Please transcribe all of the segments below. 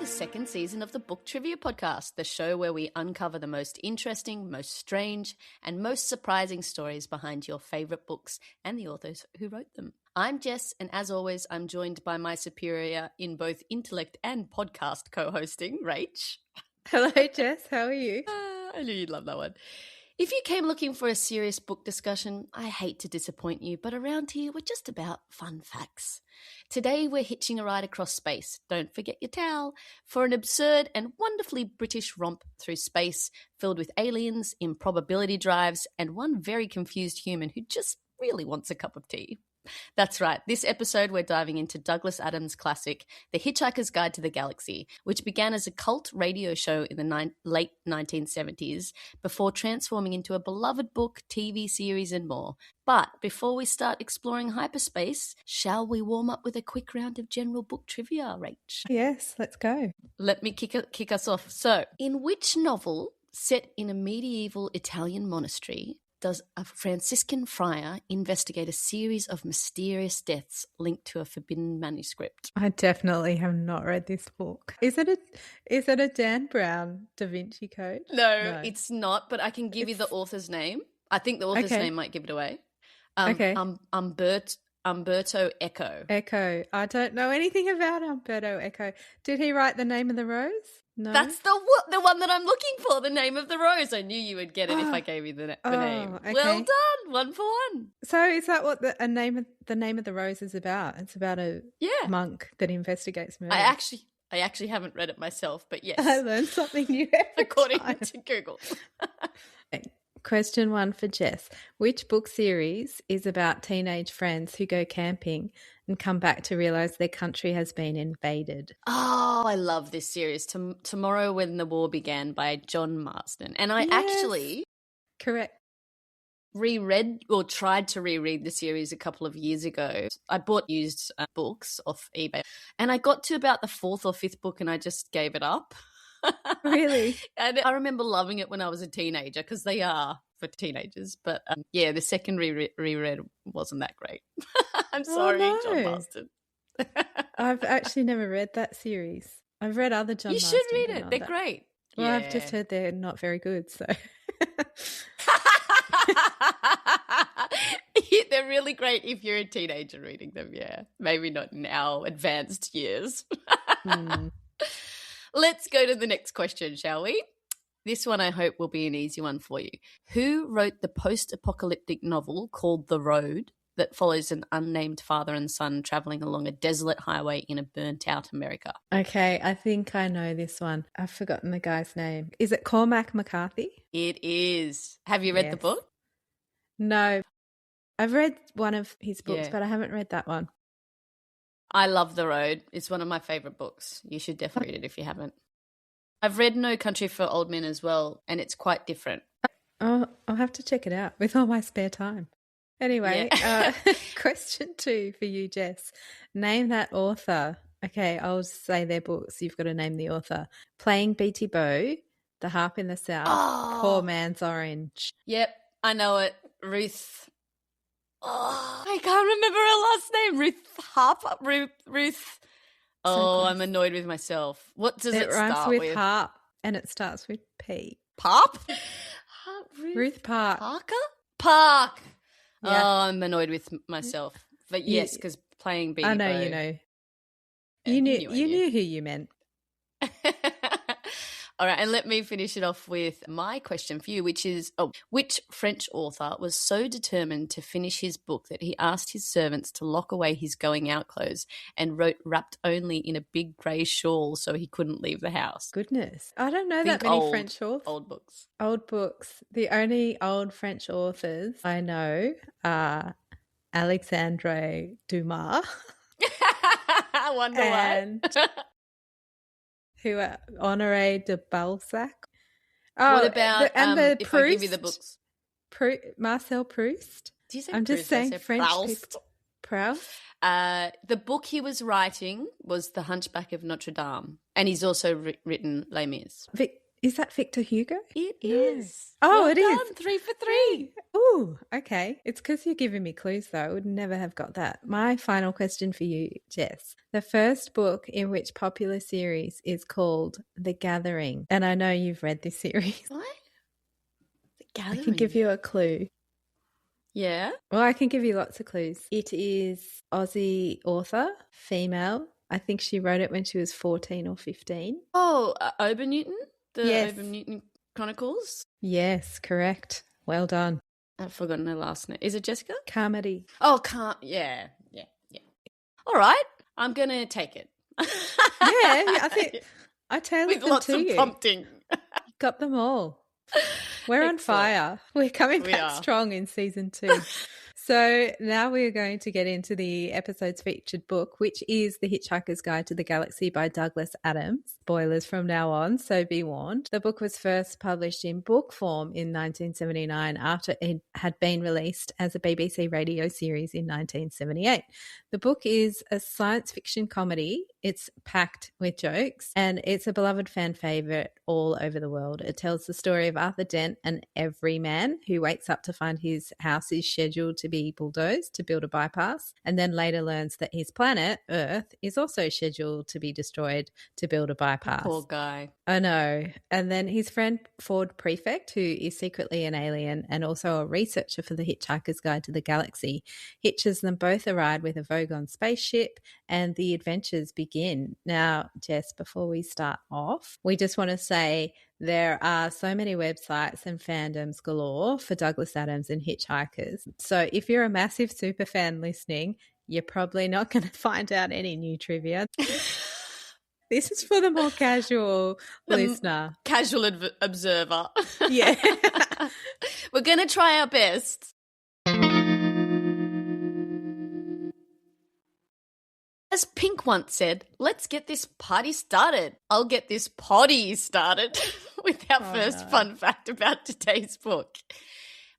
the second season of the Book Trivia Podcast, the show where we uncover the most interesting, most strange, and most surprising stories behind your favourite books and the authors who wrote them. I'm Jess, and as always, I'm joined by my superior in both intellect and podcast co-hosting, Rach. Hello, Jess. How are you? I knew you'd love that one. If you came looking for a serious book discussion, I hate to disappoint you, but around here we're just about fun facts. Today we're hitching a ride across space, don't forget your towel, for an absurd and wonderfully British romp through space filled with aliens, improbability drives, and one very confused human who just really wants a cup of tea. That's right, this episode we're diving into Douglas Adams' classic, The Hitchhiker's Guide to the Galaxy, which began as a cult radio show in the late 1970s before transforming into a beloved book, TV series and more. But before we start exploring hyperspace, shall we warm up with a quick round of general book trivia, Rach? Yes, let's go. Let me kick us off. So, in which novel set in a medieval Italian monastery does a Franciscan friar investigate a series of mysterious deaths linked to a forbidden manuscript? I definitely have not read this book. Is it a Dan Brown Da Vinci Code? No, it's not, but I can give you the author's name. I think the author's name might give it away. Umberto Eco. Eco. I don't know anything about Umberto Eco. Did he write The Name of the Rose? No. That's the one that I'm looking for, The Name of the Rose. I knew you would get it if I gave you the name. Okay. Well done, 1 for 1. So is that what the Name of the Rose is about? It's about a monk that investigates murder. I actually haven't read it myself, but yes. I learned something new every according time. to Google. Question 1 for Jess. Which book series is about teenage friends who go camping and come back to realise their country has been invaded? Oh, I love this series. Tomorrow When the War Began by John Marston. And I actually reread or tried to reread the series a couple of years ago. I bought used books off eBay and I got to about the 4th or 5th book and I just gave it up. Really? And I remember loving it when I was a teenager because they are for teenagers. But the second reread wasn't that great. I'm sorry, no. John Marston. I've actually never read that series. I've read other John Marston. You should read it. They're great. Well, I've just heard they're not very good, so. They're really great if you're a teenager reading them, yeah. Maybe not in our advanced years. Let's go to the next question, shall we? This one I hope will be an easy one for you. Who wrote the post-apocalyptic novel called The Road that follows an unnamed father and son travelling along a desolate highway in a burnt-out America? Okay, I think I know this one. I've forgotten the guy's name. Is it Cormac McCarthy? It is. Have you read the book? No. I've read one of his books, but I haven't read that one. I love The Road. It's one of my favourite books. You should definitely read it if you haven't. I've read No Country for Old Men as well, and it's quite different. Oh, I'll have to check it out with all my spare time. Anyway, question 2 for you, Jess. Name that author. Okay, I'll say their books. You've got to name the author. Playing Beatty Bow, The Harp in the South, Poor Man's Orange. Yep, I know it. Ruth. Oh, I can't remember her last name. Ruth Harper. Ruth. Oh, I'm annoyed with myself. What does it start with? It rhymes with harp and it starts with P. Pop? Ruth Park. Parker? Park. Yeah. Oh, I'm annoyed with myself. But yes, because playing Beatty I know Bow. you know. You knew who you meant. All right, and let me finish it off with my question for you, which is, which French author was so determined to finish his book that he asked his servants to lock away his going-out clothes and wrote wrapped only in a big grey shawl so he couldn't leave the house? Goodness. I don't know that many French authors. Old books. Old books. The only old French authors I know are Alexandre Dumas. I wonder why. Who are Honoré de Balzac. What about the if Proust, I give you the books? Marcel Proust. Do you say I'm Proust? just saying French Proust. Proust. The book he was writing was The Hunchback of Notre Dame, and he's also written Les Mis. Is Is that Victor Hugo? It No. is. Oh, Well it is. done. 3 for 3. Ooh, okay. It's because you're giving me clues, though. I would never have got that. My final question for you, Jess. The first book in which popular series is called The Gathering. And I know you've read this series. What? The I Gathering. can give you a clue. Yeah. Well, I can give you lots of clues. It is Aussie author, female. I think she wrote it when she was 14 or 15. Oh, Obernewton? The Yes. Obernewton Chronicles? Yes, correct. Well done. I've forgotten her last name. Is it Jessica? Carmody. Oh, can't. Yeah. All right. I'm going to take it. Yeah, I think I tailored With them lots to of you. prompting. Got them all. We're on fire. We're coming back strong in season 2. So now we are going to get into the episode's featured book, which is The Hitchhiker's Guide to the Galaxy by Douglas Adams. Spoilers from now on, so be warned. The book was first published in book form in 1979 after it had been released as a BBC radio series in 1978. The book is a science fiction comedy. It's packed with jokes and it's a beloved fan favourite all over the world. It tells the story of Arthur Dent, an everyman who wakes up to find his house is scheduled to be bulldozed to build a bypass, and then later learns that his planet, Earth, is also scheduled to be destroyed to build a bypass. Poor guy. I know. And then his friend Ford Prefect, who is secretly an alien and also a researcher for the Hitchhiker's Guide to the Galaxy, hitches them both a ride with a Vogon spaceship and the adventures begin. Now, Jess, before we start off, we just want to say there are so many websites and fandoms galore for Douglas Adams and Hitchhikers. So if you're a massive super fan listening, you're probably not going to find out any new trivia. This is for the more casual listener. Casual observer. Yeah. We're going to try our best. As Pink once said, let's get this party started. I'll get this potty started with our first fun fact about today's book.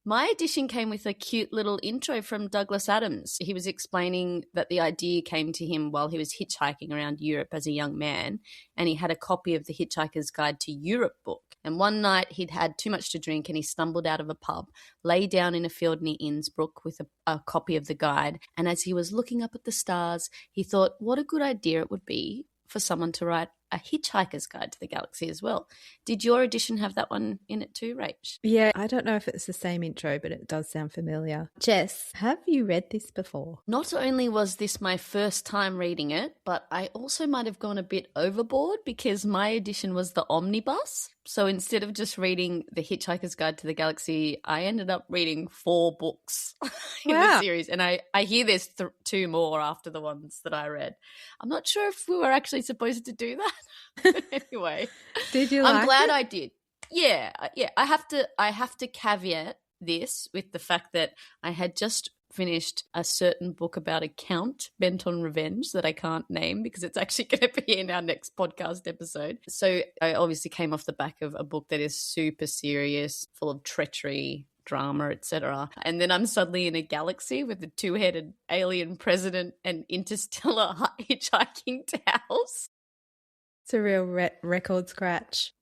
My edition came with a cute little intro from Douglas Adams. He was explaining that the idea came to him while he was hitchhiking around Europe as a young man, and he had a copy of the Hitchhiker's Guide to Europe book. And one night he'd had too much to drink and he stumbled out of a pub, lay down in a field near Innsbruck with a copy of the guide. And as he was looking up at the stars, he thought what a good idea it would be for someone to write a Hitchhiker's Guide to the Galaxy as well. Did your edition have that one in it too, Rach? Yeah, I don't know if it's the same intro, but it does sound familiar. Jess, have you read this before? Not only was this my first time reading it, but I also might have gone a bit overboard because my edition was the omnibus. So instead of just reading The Hitchhiker's Guide to the Galaxy, I ended up reading 4 books in the series. And I hear there's 2 more after the ones that I read. I'm not sure if we were actually supposed to do that. Anyway. Did you like I'm glad it? I did. Yeah. I have to caveat this with the fact that I had just finished a certain book about a count bent on revenge that I can't name because it's actually going to be in our next podcast episode. So I obviously came off the back of a book that is super serious, full of treachery, drama, etc. And then I'm suddenly in a galaxy with a 2-headed alien president and interstellar hitchhiking towels. It's a real record scratch.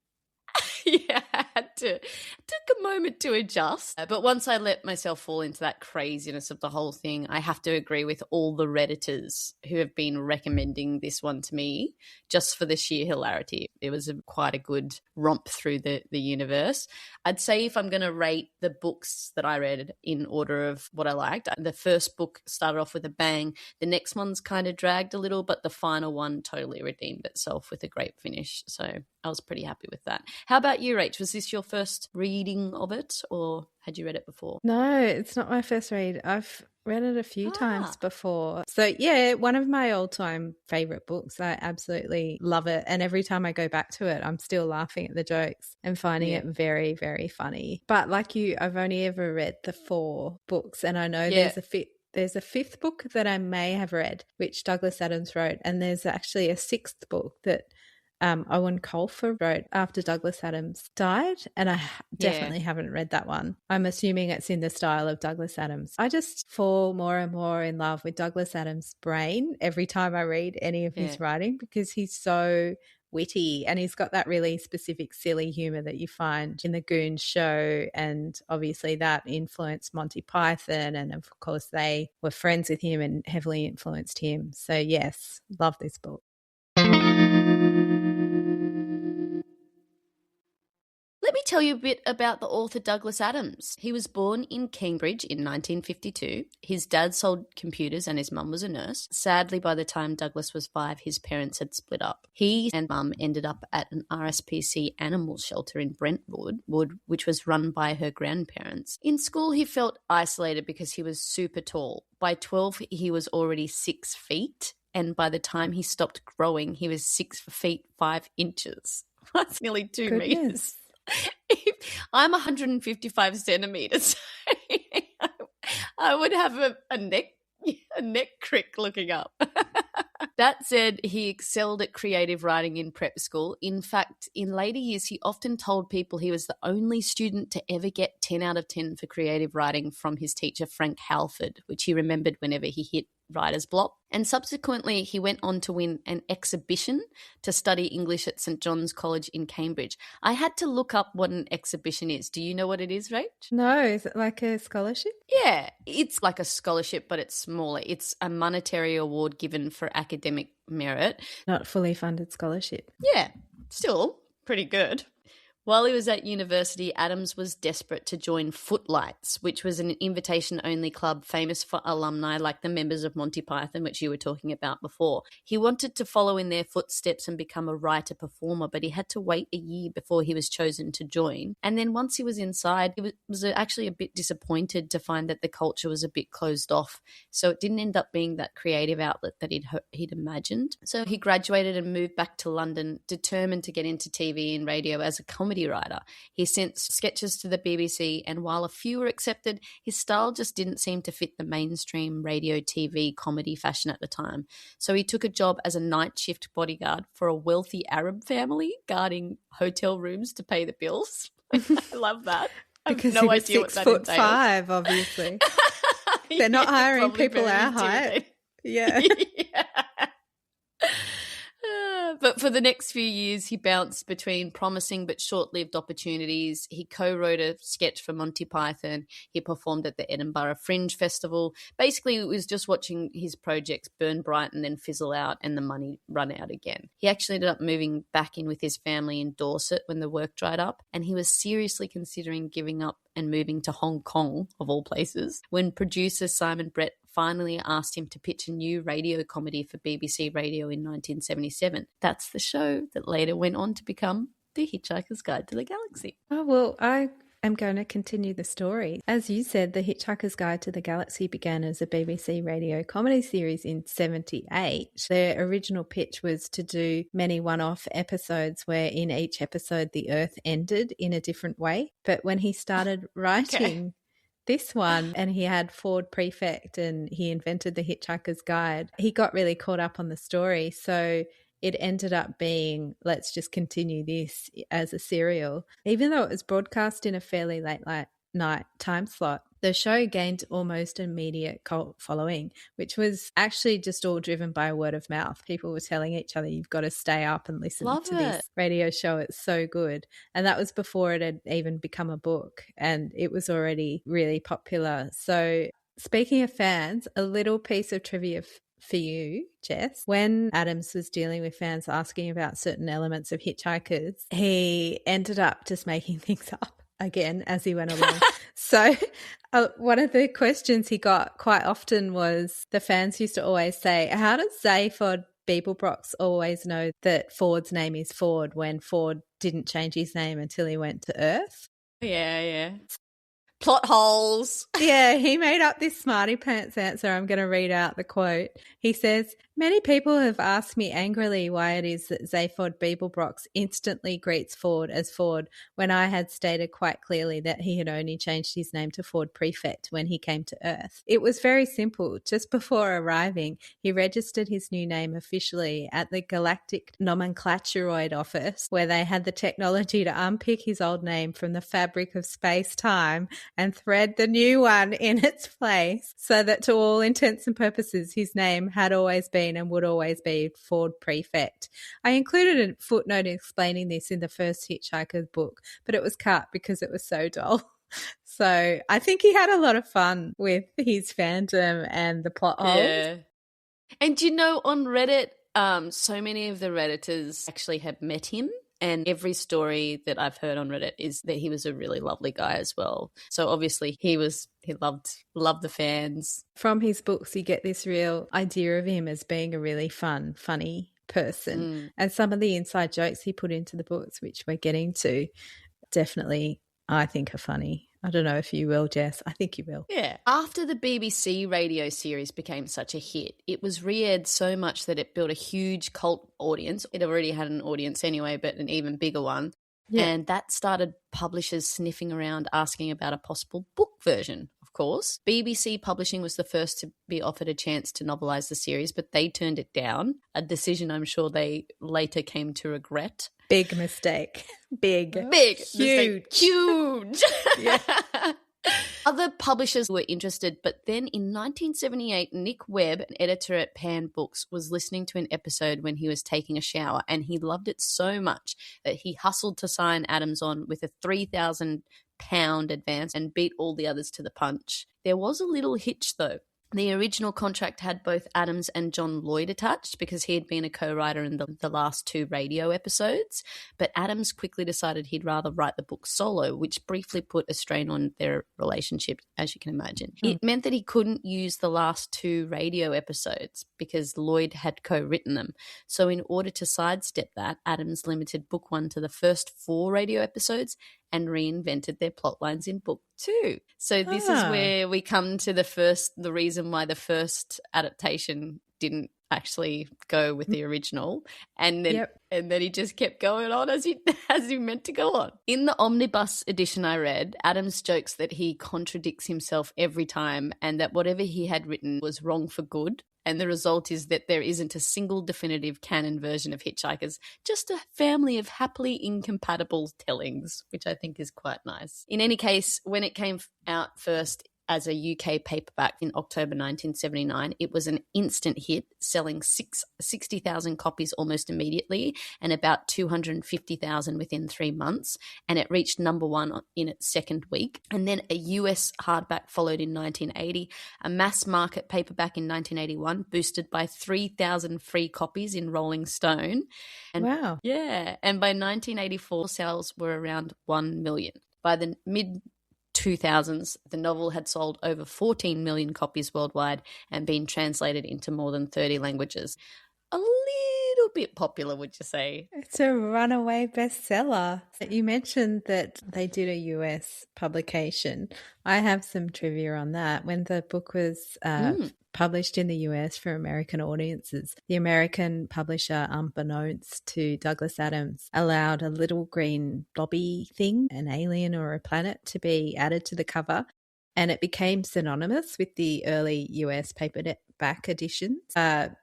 Yeah, I took a moment to adjust. But once I let myself fall into that craziness of the whole thing, I have to agree with all the Redditors who have been recommending this one to me just for the sheer hilarity. It was quite a good romp through the universe. I'd say if I'm going to rate the books that I read in order of what I liked, the first book started off with a bang. The next one's kind of dragged a little, but the final one totally redeemed itself with a great finish. So I was pretty happy with that. How about you, Rach? Was this your first reading of it or had you read it before? No, it's not my first read. I've read it a few times before. So yeah, one of my all-time favourite books. I absolutely love it. And every time I go back to it, I'm still laughing at the jokes and finding it very, very funny. But like you, I've only ever read the 4 books and I know there's a 5th book that I may have read, which Douglas Adams wrote. And there's actually a 6th book that Owen Colfer wrote after Douglas Adams died, and I definitely haven't read that one. I'm assuming it's in the style of Douglas Adams. I just fall more and more in love with Douglas Adams' brain every time I read any of his writing because he's so witty, and he's got that really specific silly humour that you find in the Goon show, and obviously that influenced Monty Python, and of course they were friends with him and heavily influenced him. So yes, love this book. Let me tell you a bit about the author Douglas Adams. He was born in Cambridge in 1952. His dad sold computers and his mum was a nurse. Sadly, by the time Douglas was 5, his parents had split up. He and mum ended up at an RSPC animal shelter in Brentwood, which was run by her grandparents. In school, he felt isolated because he was super tall. By 12, he was already 6 feet. And by the time he stopped growing, he was 6 feet 5 inches. That's nearly 2 meters. I'm 155 centimeters. I would have a neck crick looking up. That said, he excelled at creative writing in prep school. In fact, in later years, he often told people he was the only student to ever get 10 out of 10 for creative writing from his teacher, Frank Halford, which he remembered whenever he hit writer's block. And subsequently, he went on to win an exhibition to study English at St John's College in Cambridge. I had to look up what an exhibition is. Do you know what it is, Rach? No, is it like a scholarship? Yeah, it's like a scholarship, but it's smaller. It's a monetary award given for academic merit. Not fully funded scholarship. Yeah, still pretty good. While he was at university, Adams was desperate to join Footlights, which was an invitation-only club famous for alumni like the members of Monty Python, which you were talking about before. He wanted to follow in their footsteps and become a writer-performer, but he had to wait a year before he was chosen to join. And then once he was inside, he was actually a bit disappointed to find that the culture was a bit closed off, so it didn't end up being that creative outlet that he'd imagined. So he graduated and moved back to London, determined to get into TV and radio as a comedy writer. He sent sketches to the BBC, and while a few were accepted, his style just didn't seem to fit the mainstream radio, TV, comedy fashion at the time. So he took a job as a night shift bodyguard for a wealthy Arab family, guarding hotel rooms to pay the bills. I love that. Because I have no he was idea what 6 that foot entails. 5, obviously. They're not hiring people our height. Yeah. Yeah. But for the next few years, he bounced between promising but short-lived opportunities. He co-wrote a sketch for Monty Python. He performed at the Edinburgh Fringe Festival. Basically, it was just watching his projects burn bright and then fizzle out and the money run out again. He actually ended up moving back in with his family in Dorset when the work dried up, and he was seriously considering giving up and moving to Hong Kong, of all places, when producer Simon Brett finally asked him to pitch a new radio comedy for BBC Radio in 1977. That's the show that later went on to become The Hitchhiker's Guide to the Galaxy. Oh, well, I am going to continue the story. As you said, The Hitchhiker's Guide to the Galaxy began as a BBC radio comedy series in 1978. Their original pitch was to do many one-off episodes where in each episode the Earth ended in a different way. But when he started writing this one, and he had Ford Prefect and he invented The Hitchhiker's Guide, he got really caught up on the story. So it ended up being, let's just continue this as a serial. Even though it was broadcast in a fairly late night time slot, the show gained almost immediate cult following, which was actually just all driven by word of mouth. People were telling each other, you've got to stay up and listen to this radio show. It's so good. And that was before it had even become a book, and it was already really popular. So speaking of fans, a little piece of trivia for you, Jess. When Adams was dealing with fans asking about certain elements of Hitchhikers, he ended up just making things up again as he went along. So one of the questions he got quite often was, the fans used to always say, how does Zaphod Beeblebrox always know that Ford's name is Ford when Ford didn't change his name until he went to Earth? Yeah. Plot holes. Yeah, he made up this smarty pants answer. I'm going to read out the quote. He says, many people have asked me angrily why it is that Zaphod Beeblebrox instantly greets Ford as Ford when I had stated quite clearly that he had only changed his name to Ford Prefect when he came to Earth. It was very simple. Just before arriving, he registered his new name officially at the Galactic Nomenclaturoid Office, where they had the technology to unpick his old name from the fabric of space-time and thread the new one in its place, so that to all intents and purposes his name had always been been and would always be Ford Prefect. I included a footnote explaining this in the first Hitchhiker book, but it was cut because it was so dull. So I think he had a lot of fun with his fandom and the plot holes. Yeah. And you know, on Reddit, so many of the Redditors actually have met him. And every story that I've heard on Reddit is that he was a really lovely guy as well. So obviously he loved the fans. From his books, you get this real idea of him as being a really funny person. And some of the inside jokes he put into the books, which we're getting to, definitely I think are funny. I don't know if you will, Jess. I think you will. Yeah. After the BBC radio series became such a hit, it was re-aired so much that it built a huge cult audience. It already had an audience anyway, but an even bigger one. Yeah. And that started publishers sniffing around asking about a possible book version, of course. BBC Publishing was the first to be offered a chance to novelise the series, but they turned it down, a decision I'm sure they later came to regret. Big mistake. Big. Huge. Yeah. Other publishers were interested, but then in 1978, Nick Webb, an editor at Pan Books, was listening to an episode when he was taking a shower, and he loved it so much that he hustled to sign Adams on with a £3,000 advance and beat all the others to the punch. There was a little hitch, though. The original contract had both Adams and John Lloyd attached because he had been a co-writer in the last 2 radio episodes, but Adams quickly decided he'd rather write the book solo, which briefly put a strain on their relationship, as you can imagine. It meant that he couldn't use the last 2 radio episodes because Lloyd had co-written them. So in order to sidestep that, Adams limited book 1 to the first 4 radio episodes and reinvented their plot lines in book 2. So this is where we come to the reason why the first adaptation didn't actually go with the original, and then he just kept going on as he meant to go on. In the omnibus edition I read, Adams jokes that he contradicts himself every time and that whatever he had written was wrong for good. And the result is that there isn't a single definitive canon version of Hitchhikers, just a family of happily incompatible tellings, which I think is quite nice. In any case, when it came out first as a UK paperback in October 1979, it was an instant hit, selling 60,000 copies almost immediately and about 250,000 within 3 months. And it reached number 1 in its second week. And then a US hardback followed in 1980, a mass market paperback in 1981, boosted by 3,000 free copies in Rolling Stone. And wow. Yeah. And by 1984, sales were around 1 million. By the mid-2000s, the novel had sold over 14 million copies worldwide and been translated into more than 30 languages. A little bit popular, would you say? It's a runaway bestseller. You mentioned that they did a US publication. I have some trivia on that. When the book was published in the US for American audiences, the American publisher, unbeknownst to Douglas Adams, allowed a little green blobby thing, an alien or a planet, to be added to the cover, and it became synonymous with the early US paperback editions.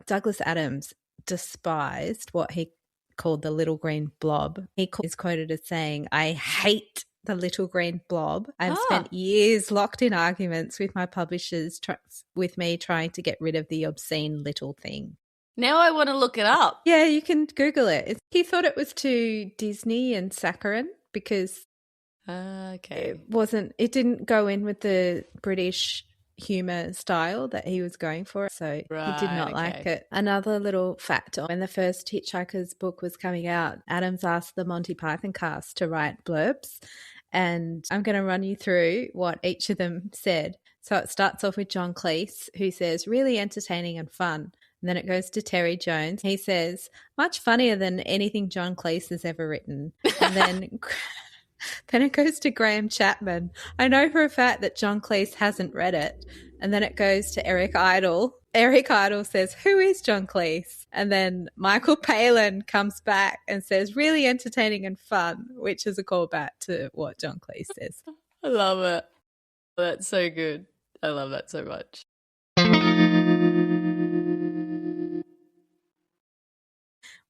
Douglas Adams despised what he called the little green blob. He is quoted as saying, "I hate the little green blob. I've spent years locked in arguments with my publishers with me trying to get rid of the obscene little thing." Now I want to look it up. Yeah, you can Google it. He thought it was too Disney and saccharine because it didn't go in with the British humour style that he was going for, so he did not like it. Another little fact, when the first Hitchhiker's book was coming out, Adams asked the Monty Python cast to write blurbs, and I'm going to run you through what each of them said. So it starts off with John Cleese, who says, "Really entertaining and fun." And then it goes to Terry Jones. He says, "Much funnier than anything John Cleese has ever written." And then it goes to Graham Chapman. "I know for a fact that John Cleese hasn't read it." And then it goes to Eric Idle. Eric Idle says, "Who is John Cleese?" And then Michael Palin comes back and says, "Really entertaining and fun," which is a callback to what John Cleese says. I love it. That's so good. I love that so much.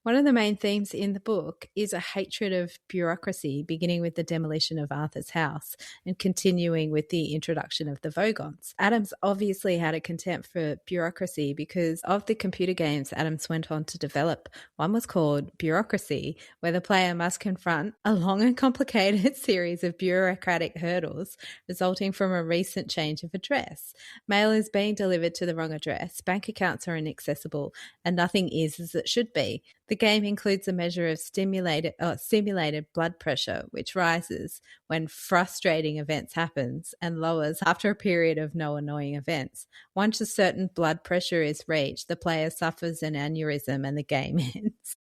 One of the main themes in the book is a hatred of bureaucracy, beginning with the demolition of Arthur's house and continuing with the introduction of the Vogons. Adams obviously had a contempt for bureaucracy because of the computer games Adams went on to develop. One was called Bureaucracy, where the player must confront a long and complicated series of bureaucratic hurdles resulting from a recent change of address. Mail is being delivered to the wrong address, bank accounts are inaccessible, and nothing is as it should be. The game includes a measure of simulated blood pressure, which rises when frustrating events happens and lowers after a period of no annoying events. Once a certain blood pressure is reached, the player suffers an aneurysm and the game ends.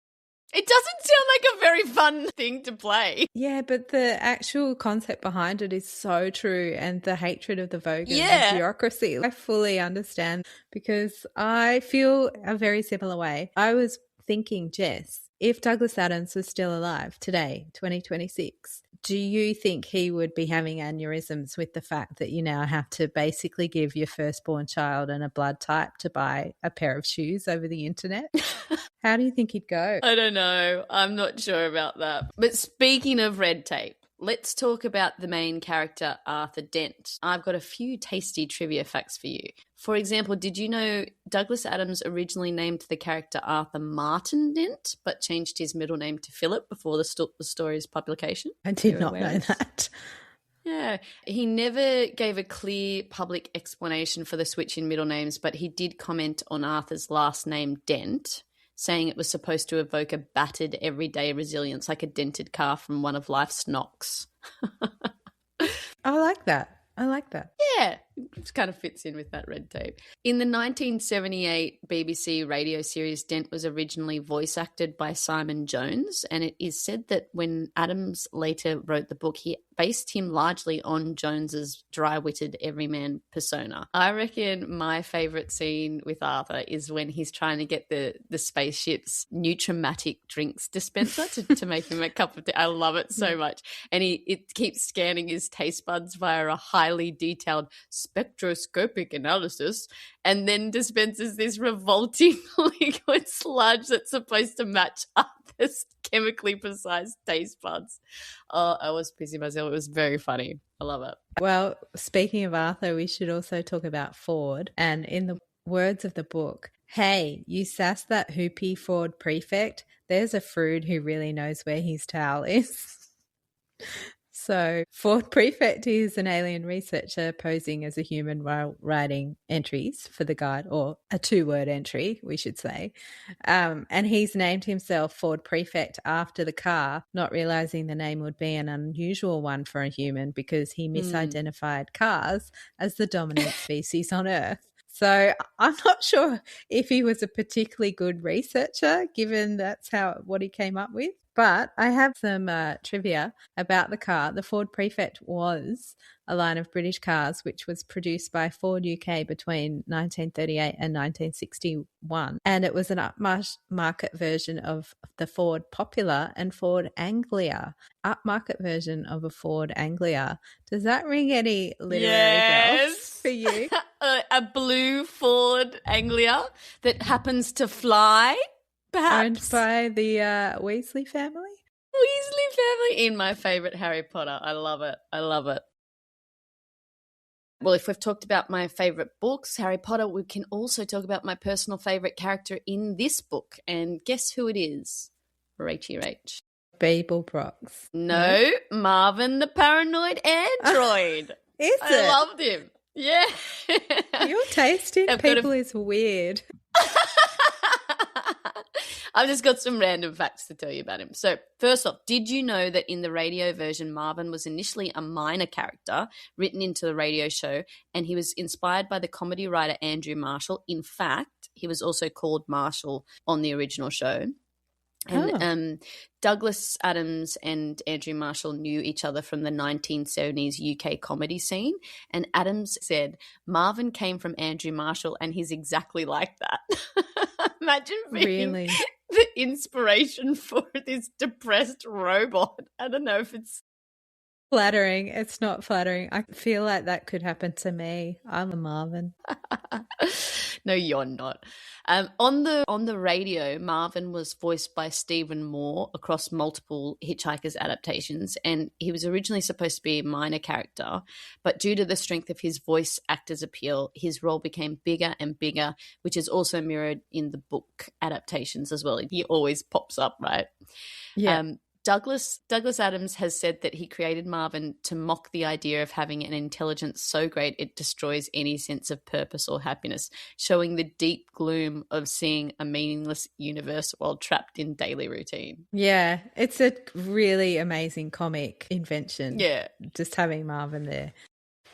It doesn't sound like a very fun thing to play. Yeah, but the actual concept behind it is so true, and the hatred of the Vogons and bureaucracy, I fully understand because I feel a very similar way. I was thinking, Jess, if Douglas Adams was still alive today, 2026, do you think he would be having aneurysms with the fact that you now have to basically give your firstborn child and a blood type to buy a pair of shoes over the internet? How do you think he'd go? I don't know. I'm not sure about that. But speaking of red tape, let's talk about the main character, Arthur Dent. I've got a few tasty trivia facts for you. For example, did you know Douglas Adams originally named the character Arthur Martin Dent, but changed his middle name to Philip before the story's publication? I did not know that. Yeah, he never gave a clear public explanation for the switch in middle names, but he did comment on Arthur's last name, Dent, saying it was supposed to evoke a battered everyday resilience like a dented car from one of life's knocks. I like that. Yeah, it kind of fits in with that red tape. In the 1978 BBC radio series, Dent was originally voice acted by Simon Jones, and it is said that when Adams later wrote the book, he based him largely on Jones's dry-witted everyman persona. I reckon my favourite scene with Arthur is when he's trying to get the spaceship's Nutramatic drinks dispenser to make him a cup of tea. I love it so much. And it keeps scanning his taste buds via a highly detailed spectroscopic analysis and then dispenses this revolting liquid sludge that's supposed to match Arthur's chemically precise taste buds. Oh, I was pissing myself. It was very funny. I love it. Well, speaking of Arthur, we should also talk about Ford. And in the words of the book, hey, you sass that hoopy Ford Prefect. There's a Frood who really knows where his towel is. So Ford Prefect is an alien researcher posing as a human while writing entries for the guide, or a 2-word entry, we should say. And he's named himself Ford Prefect after the car, not realizing the name would be an unusual one for a human because he misidentified cars as the dominant species on Earth. So I'm not sure if he was a particularly good researcher, given that's what he came up with. But I have some trivia about the car. The Ford Prefect was a line of British cars which was produced by Ford UK between 1938 and 1961. And it was an upmarket version of the Ford Popular and Ford Anglia. Upmarket version of a Ford Anglia. Does that ring any literary bells for you? A blue Ford Anglia that happens to fly? Perhaps. Owned by the Weasley family? Weasley family in my favourite Harry Potter. I love it. I love it. Well, if we've talked about my favourite books, Harry Potter, we can also talk about my personal favourite character in this book. And guess who it is? Rachy Rach. Beeblebrox. No, Marvin the paranoid android. Is I loved him. Yeah. Your taste in people is weird. I've just got some random facts to tell you about him. So first off, did you know that in the radio version, Marvin was initially a minor character written into the radio show, and he was inspired by the comedy writer Andrew Marshall? In fact, he was also called Marshall on the original show. And Douglas Adams and Andrew Marshall knew each other from the 1970s UK comedy scene. And Adams said, Marvin came from Andrew Marshall and he's exactly like that. Imagine being the inspiration for this depressed robot. I don't know if it's flattering. It's not flattering. I feel like that could happen to me. I'm a Marvin. No, you're not. On the radio, Marvin was voiced by Stephen Moore across multiple Hitchhikers adaptations, and he was originally supposed to be a minor character, but due to the strength of his voice actor's appeal, his role became bigger and bigger, which is also mirrored in the book adaptations as well. He always pops up, right? Yeah. Douglas Adams has said that he created Marvin to mock the idea of having an intelligence so great it destroys any sense of purpose or happiness, showing the deep gloom of seeing a meaningless universe while trapped in daily routine. Yeah, it's a really amazing comic invention. Yeah. Just having Marvin there.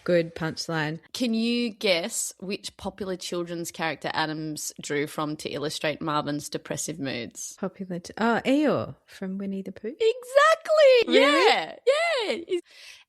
Good punchline. Can you guess which popular children's character Adams drew from to illustrate Marvin's depressive moods? Eeyore from Winnie the Pooh. Exactly. Really? Yeah.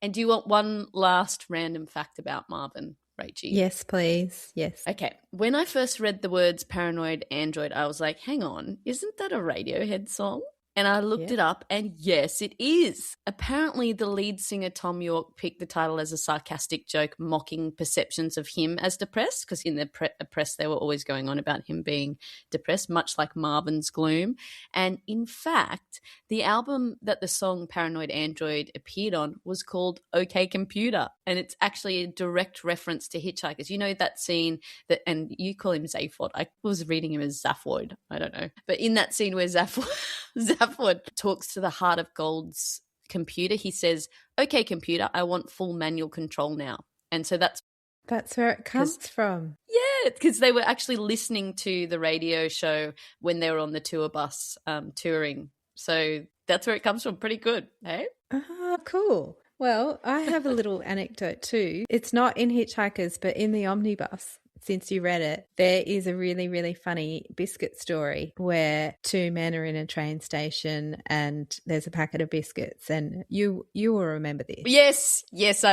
And do you want one last random fact about Marvin, Rachie? Yes, please. Yes. Okay. When I first read the words paranoid android, I was like, hang on, isn't that a Radiohead song? And I looked it up, and yes, it is. Apparently, the lead singer Tom York picked the title as a sarcastic joke, mocking perceptions of him as depressed, because in the press they were always going on about him being depressed, much like Marvin's gloom. And in fact, the album that the song Paranoid Android appeared on was called OK Computer, and it's actually a direct reference to Hitchhikers. You know that scene that, and you call him Zaphod. I was reading him as Zaphod. I don't know. But in that scene where Zaphod talks to the Heart of Gold's computer, he says, "Okay, computer, I want full manual control now." And so that's where it comes from. Yeah, because they were actually listening to the radio show when they were on the tour bus touring. So that's where it comes from. Pretty good, eh? Oh, cool. Well, I have a little anecdote too. It's not in Hitchhikers, but in the omnibus. Since you read it, there is a really, really funny biscuit story where two men are in a train station and there's a packet of biscuits, and you will remember this. Yes,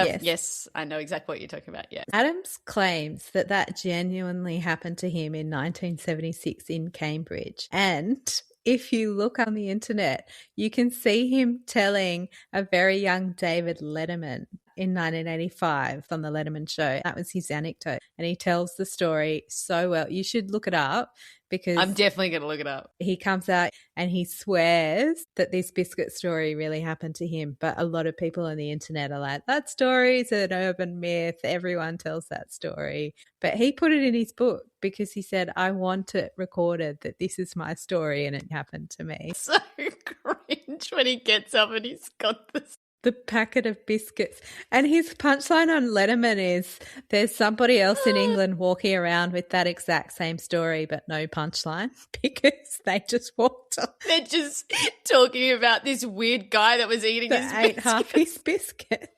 I know exactly what you're talking about. Yeah. Adams claims that genuinely happened to him in 1976 in Cambridge, and if you look on the internet, you can see him telling a very young David Letterman in 1985 on the Letterman show. That was his anecdote, and he tells the story so well. You should look it up, because I'm definitely going to look it up. He comes out and he swears that this biscuit story really happened to him, but a lot of people on the internet are like, that story is an urban myth. Everyone tells that story. But he put it in his book because he said, I want it recorded that this is my story and it happened to me. So cringe when he gets up and he's got this. The packet of biscuits. And his punchline on Letterman is, there's somebody else in England walking around with that exact same story but no punchline, because they just walked on. They're just talking about this weird guy that was eating his biscuits. Half his biscuits.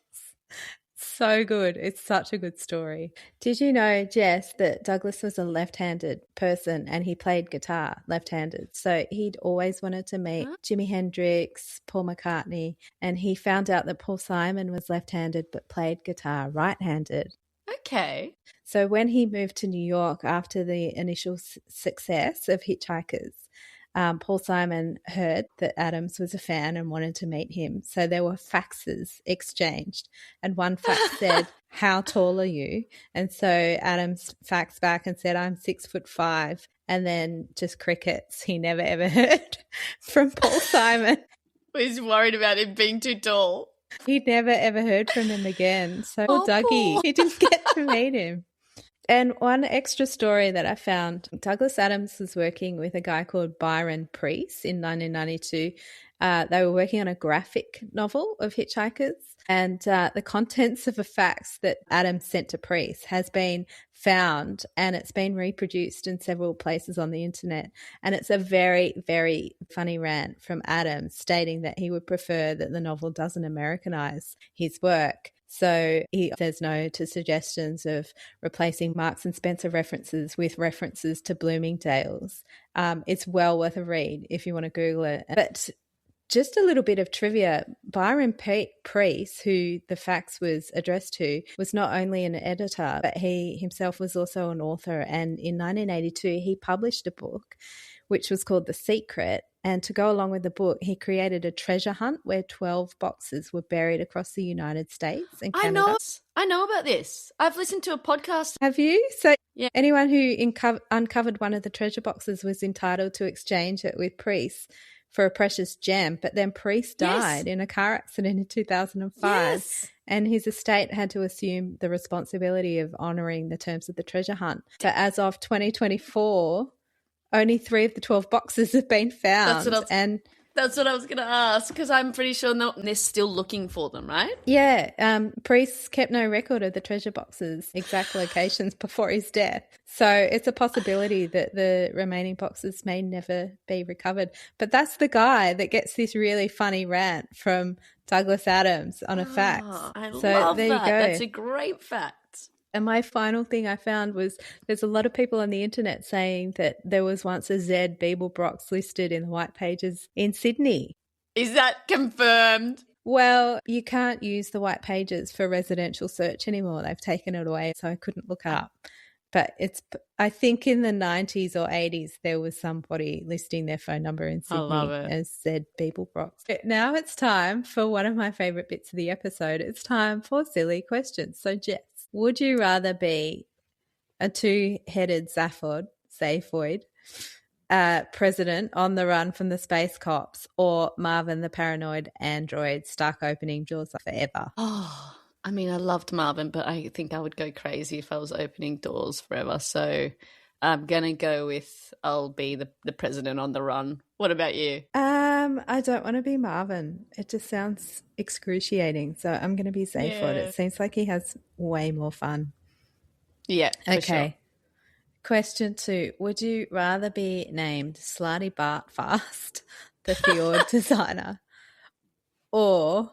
So good. It's such a good story. Did you know, Jess, that Douglas was a left-handed person and he played guitar left-handed? So he'd always wanted to meet Jimi Hendrix, Paul McCartney, and he found out that Paul Simon was left-handed but played guitar right-handed. Okay. So when he moved to New York after the initial success of Hitchhikers, Paul Simon heard that Adams was a fan and wanted to meet him. So there were faxes exchanged. And one fax said, how tall are you? And so Adams faxed back and said, I'm 6'5". And then just crickets. He never ever heard from Paul Simon. He's worried about him being too tall. He never ever heard from him again. So Dougie, he didn't get to meet him. And one extra story that I found, Douglas Adams was working with a guy called Byron Preece in 1992. They were working on a graphic novel of Hitchhikers, and the contents of a fax that Adams sent to Preece has been found, and it's been reproduced in several places on the internet. And it's a very, very funny rant from Adams stating that he would prefer that the novel doesn't Americanize his work. So he says no to suggestions of replacing Marks and Spencer references with references to Bloomingdale's. It's well worth a read if you want to Google it. But just a little bit of trivia, Byron Preece, who the fax was addressed to, was not only an editor, but he himself was also an author. And in 1982, he published a book which was called The Secret, And to go along with the book, he created a treasure hunt where 12 boxes were buried across the United States and Canada. I know about this. I've listened to a podcast. Have you? So yeah. Anyone who uncovered one of the treasure boxes was entitled to exchange it with Priest for a precious gem, but then Priest died in a car accident in 2005, and his estate had to assume the responsibility of honouring the terms of the treasure hunt. But as of 2024, only 3 of the 12 boxes have been found. That's what I was going to ask, because I'm pretty sure they're still looking for them, right? Yeah. Priest kept no record of the treasure boxes' exact locations before his death. So it's a possibility that the remaining boxes may never be recovered. But that's the guy that gets this really funny rant from Douglas Adams on a fact. I love that. There you go. That's a great fact. And my final thing I found was there's a lot of people on the internet saying that there was once a Zaphod Beeblebrox listed in the white pages in Sydney. Is that confirmed? Well, you can't use the white pages for residential search anymore. They've taken it away, so I couldn't look it up. But I think in the 90s or 80s, there was somebody listing their phone number in Sydney as Zaphod Beeblebrox. Now it's time for one of my favourite bits of the episode. It's time for silly questions. So, Jess, would you rather be a two-headed Zaphod president on the run from the space cops, or Marvin the paranoid android stuck opening doors forever? Oh, I mean, I loved Marvin, but I think I would go crazy if I was opening doors forever. So I'm going to go with I'll be the president on the run. What about you? I don't want to be Marvin. It just sounds excruciating. So I'm going to be Zaphod. Yeah. It seems like he has way more fun. Yeah. Okay. Sure. Question 2. Would you rather be named Slarty Bartfast, the Fjord designer, or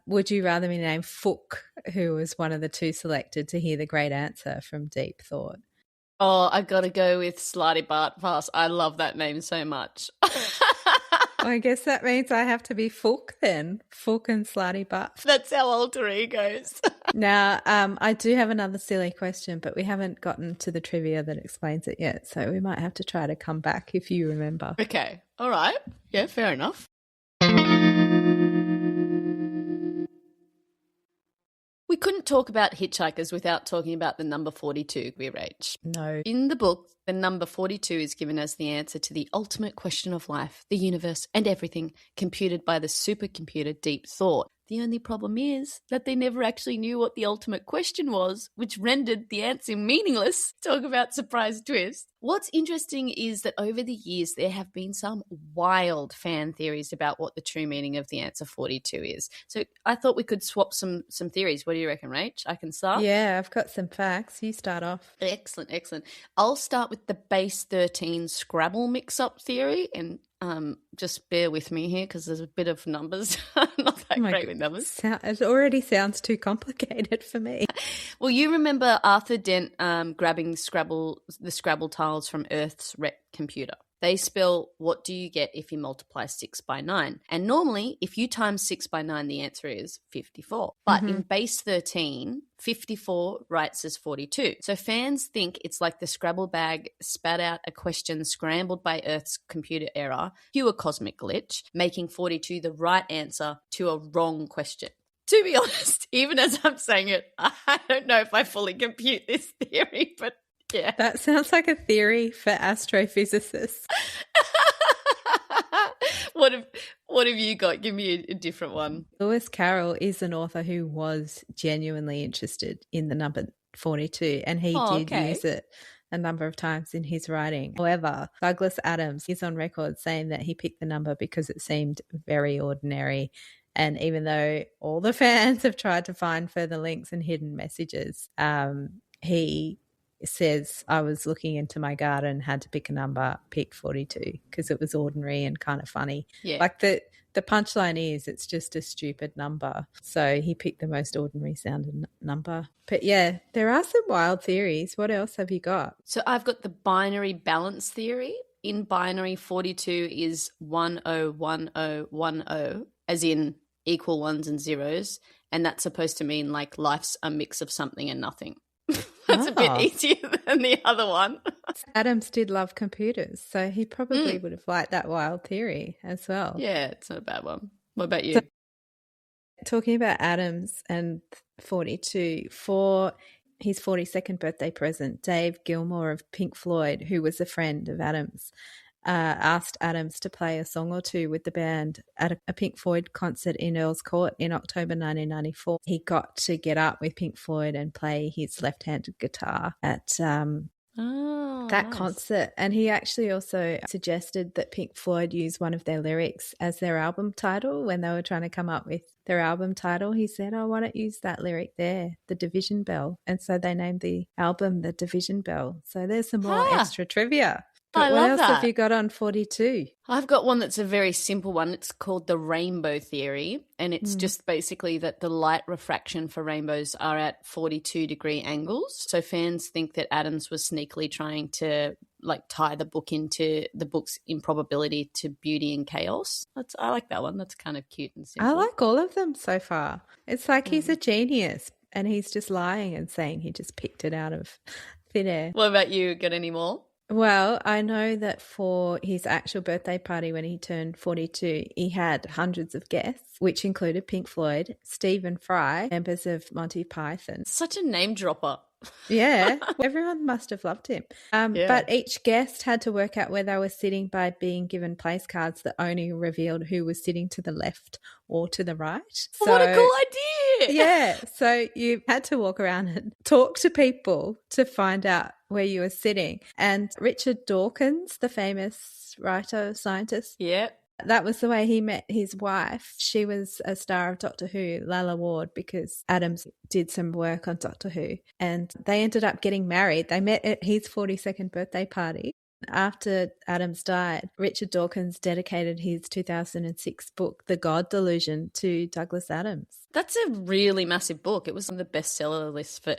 would you rather be named Fook, who was one of the 2 selected to hear the great answer from Deep Thought? Oh, I got to go with Slarty Bartfast. I love that name so much. I guess that means I have to be Fook then. Fook and Slarty Bartfast. That's our alter egos. Now, I do have another silly question, but we haven't gotten to the trivia that explains it yet, so we might have to try to come back if you remember. Okay. All right. Yeah, fair enough. We couldn't talk about Hitchhikers without talking about the number 42, Rach. No. In the book, the number 42 is given as the answer to the ultimate question of life, the universe, and everything, computed by the supercomputer Deep Thought. The only problem is that they never actually knew what the ultimate question was, which rendered the answer meaningless. Talk about surprise twist. What's interesting is that over the years, there have been some wild fan theories about what the true meaning of the answer 42 is. So I thought we could swap some theories. What do you reckon, Rach? I can start? Yeah, I've got some facts. You start off. Excellent. I'll start with the base 13 Scrabble mix-up theory, and just bear with me here because there's a bit of numbers. I'm not that great with numbers. It already sounds too complicated for me. Well, you remember Arthur Dent grabbing the Scrabble tiles from Earth's rep computer. They spell, what do you get if you multiply 6 by 9? And normally, if you times 6 by 9, the answer is 54. But in base 13, 54 writes as 42. So fans think it's like the Scrabble bag spat out a question scrambled by Earth's computer error, pure cosmic glitch, making 42 the right answer to a wrong question. To be honest, even as I'm saying it, I don't know if I fully compute this theory, but yeah. That sounds like a theory for astrophysicists. What have you got? Give me a different one. Lewis Carroll is an author who was genuinely interested in the number 42, and he did use it a number of times in his writing. However, Douglas Adams is on record saying that he picked the number because it seemed very ordinary. And even though all the fans have tried to find further links and hidden messages, he says, I was looking into my garden, had to pick a number, picked 42 because it was ordinary and kind of funny. Yeah. Like the punchline is it's just a stupid number. So he picked the most ordinary sounding number. But yeah, there are some wild theories. What else have you got? So I've got the binary balance theory. In binary, 42 is 101010, as in equal ones and zeros. And that's supposed to mean like life's a mix of something and nothing. That's a bit easier than the other one. Adams did love computers, so he probably would have liked that wild theory as well. Yeah, it's not a bad one. What about you? So, talking about Adams and 42, for his 42nd birthday present, Dave Gilmour of Pink Floyd, who was a friend of Adams, asked Adams to play a song or two with the band at a Pink Floyd concert in Earl's Court in October 1994. He got to get up with Pink Floyd and play his left-handed guitar at that concert. And he actually also suggested that Pink Floyd use one of their lyrics as their album title when they were trying to come up with their album title. He said, why don't use that lyric there, The Division Bell? And so they named the album The Division Bell. So there's some more extra trivia. But what else have you got on 42? I've got one that's a very simple one. It's called the rainbow theory, and it's just basically that the light refraction for rainbows are at 42-degree angles. So fans think that Adams was sneakily trying to tie the book into the book's improbability to beauty and chaos. I like that one. That's kind of cute and simple. I like all of them so far. It's like he's a genius and he's just lying and saying he just picked it out of thin air. What about you? Got any more? Well, I know that for his actual birthday party when he turned 42, he had hundreds of guests, which included Pink Floyd, Stephen Fry, members of Monty Python. Such a name dropper. Yeah, everyone must have loved him. But each guest had to work out where they were sitting by being given place cards that only revealed who was sitting to the left or to the right. So, what a cool idea. Yeah, so you had to walk around and talk to people to find out where you were sitting. And Richard Dawkins, the famous writer, scientist, that was the way he met his wife. She was a star of Doctor Who, Lalla Ward, because Adams did some work on Doctor Who. And they ended up getting married. They met at his 42nd birthday party. After Adams died, Richard Dawkins dedicated his 2006 book, The God Delusion, to Douglas Adams. That's a really massive book. It was on the bestseller list for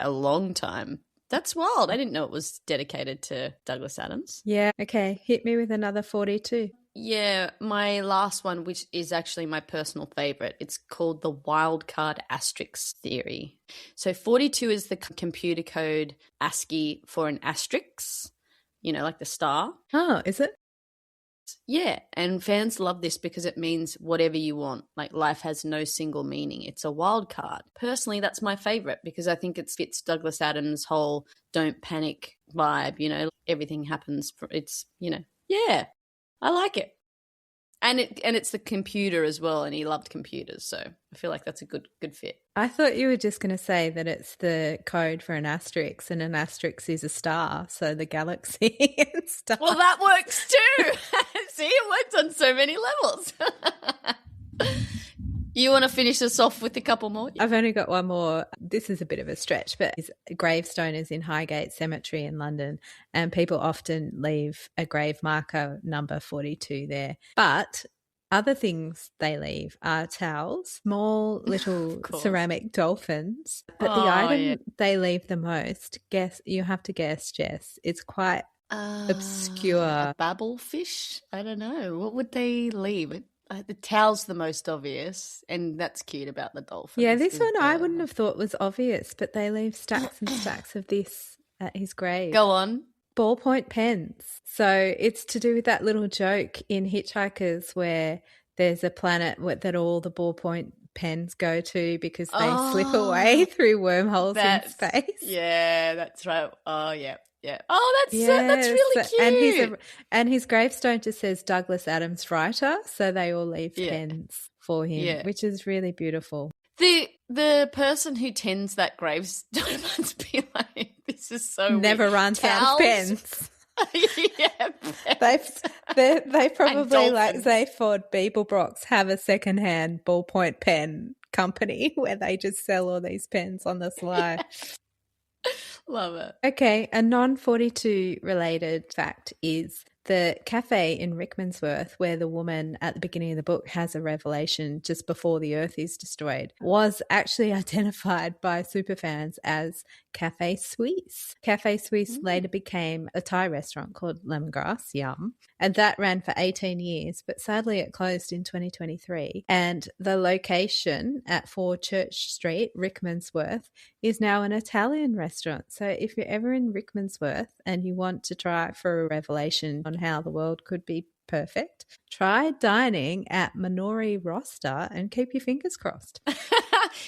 a long time. That's wild. I didn't know it was dedicated to Douglas Adams. Yeah. Okay. Hit me with another 42. Yeah, my last one, which is actually my personal favourite, it's called the wildcard asterisk theory. So 42 is the computer code ASCII for an asterisk, like the star. Oh, is it? Yeah, and fans love this because it means whatever you want. Like life has no single meaning. It's a wild card. Personally, that's my favourite because I think it fits Douglas Adams' whole don't panic vibe, everything happens. Yeah. I like it. And it's the computer as well, and he loved computers, so I feel like that's a good fit. I thought you were just going to say that it's the code for an asterisk, and an asterisk is a star, so the galaxy and stuff. Well, that works too. See, it works on so many levels. You want to finish us off with a couple more? I've only got one more. This is a bit of a stretch, but his gravestone is in Highgate Cemetery in London, and people often leave a grave marker number 42 there. But other things they leave are towels, small little ceramic dolphins. But the item they leave the most, you have to guess, Jess. It's quite obscure. A babblefish? I don't know. What would they leave? The towel's the most obvious, and that's cute about the dolphins. Yeah, this one I wouldn't have thought was obvious, but they leave stacks and stacks of this at his grave. Go on. Ballpoint pens. So it's to do with that little joke in Hitchhikers where there's a planet that all the ballpoint pens go to because they slip away through wormholes in space. Yeah, that's right. Oh, yeah. Yeah. Oh, that's really cute. And his gravestone just says Douglas Adams writer, so they all leave pens for him, which is really beautiful. The person who tends that gravestone must be like, this is so never weird. Runs out of pens. Pens. They probably like Zaphod Beeblebrox have a secondhand ballpoint pen company where they just sell all these pens on the sly. Love it. Okay, a non-42 related fact is The cafe in Rickmansworth, where the woman at the beginning of the book has a revelation just before the Earth is destroyed, was actually identified by superfans as Cafe Suisse. Cafe Suisse later became a Thai restaurant called Lemongrass, yum, and that ran for 18 years, but sadly it closed in 2023. And the location at 4 Church Street, Rickmansworth, is now an Italian restaurant. So if you're ever in Rickmansworth and you want to try for a revelation on how the world could be perfect, try dining at Minori Roster and keep your fingers crossed.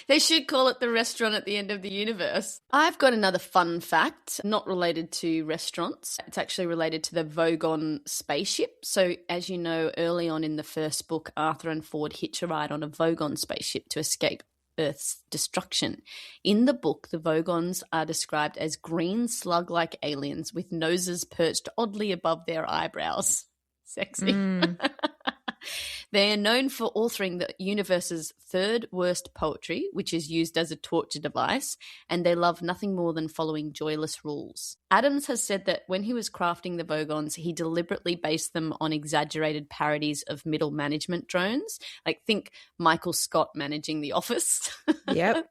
They should call it the restaurant at the end of the universe. I've got another fun fact, not related to restaurants. It's actually related to the Vogon spaceship. So as you know, early on in the first book, Arthur and Ford hitch a ride on a Vogon spaceship to escape Earth's destruction. In the book, the Vogons are described as green slug-like aliens with noses perched oddly above their eyebrows. Sexy. They are known for authoring the universe's third worst poetry, which is used as a torture device, and they love nothing more than following joyless rules. Adams has said that when he was crafting the Vogons, he deliberately based them on exaggerated parodies of middle management drones. Like, think Michael Scott managing The Office. Yep.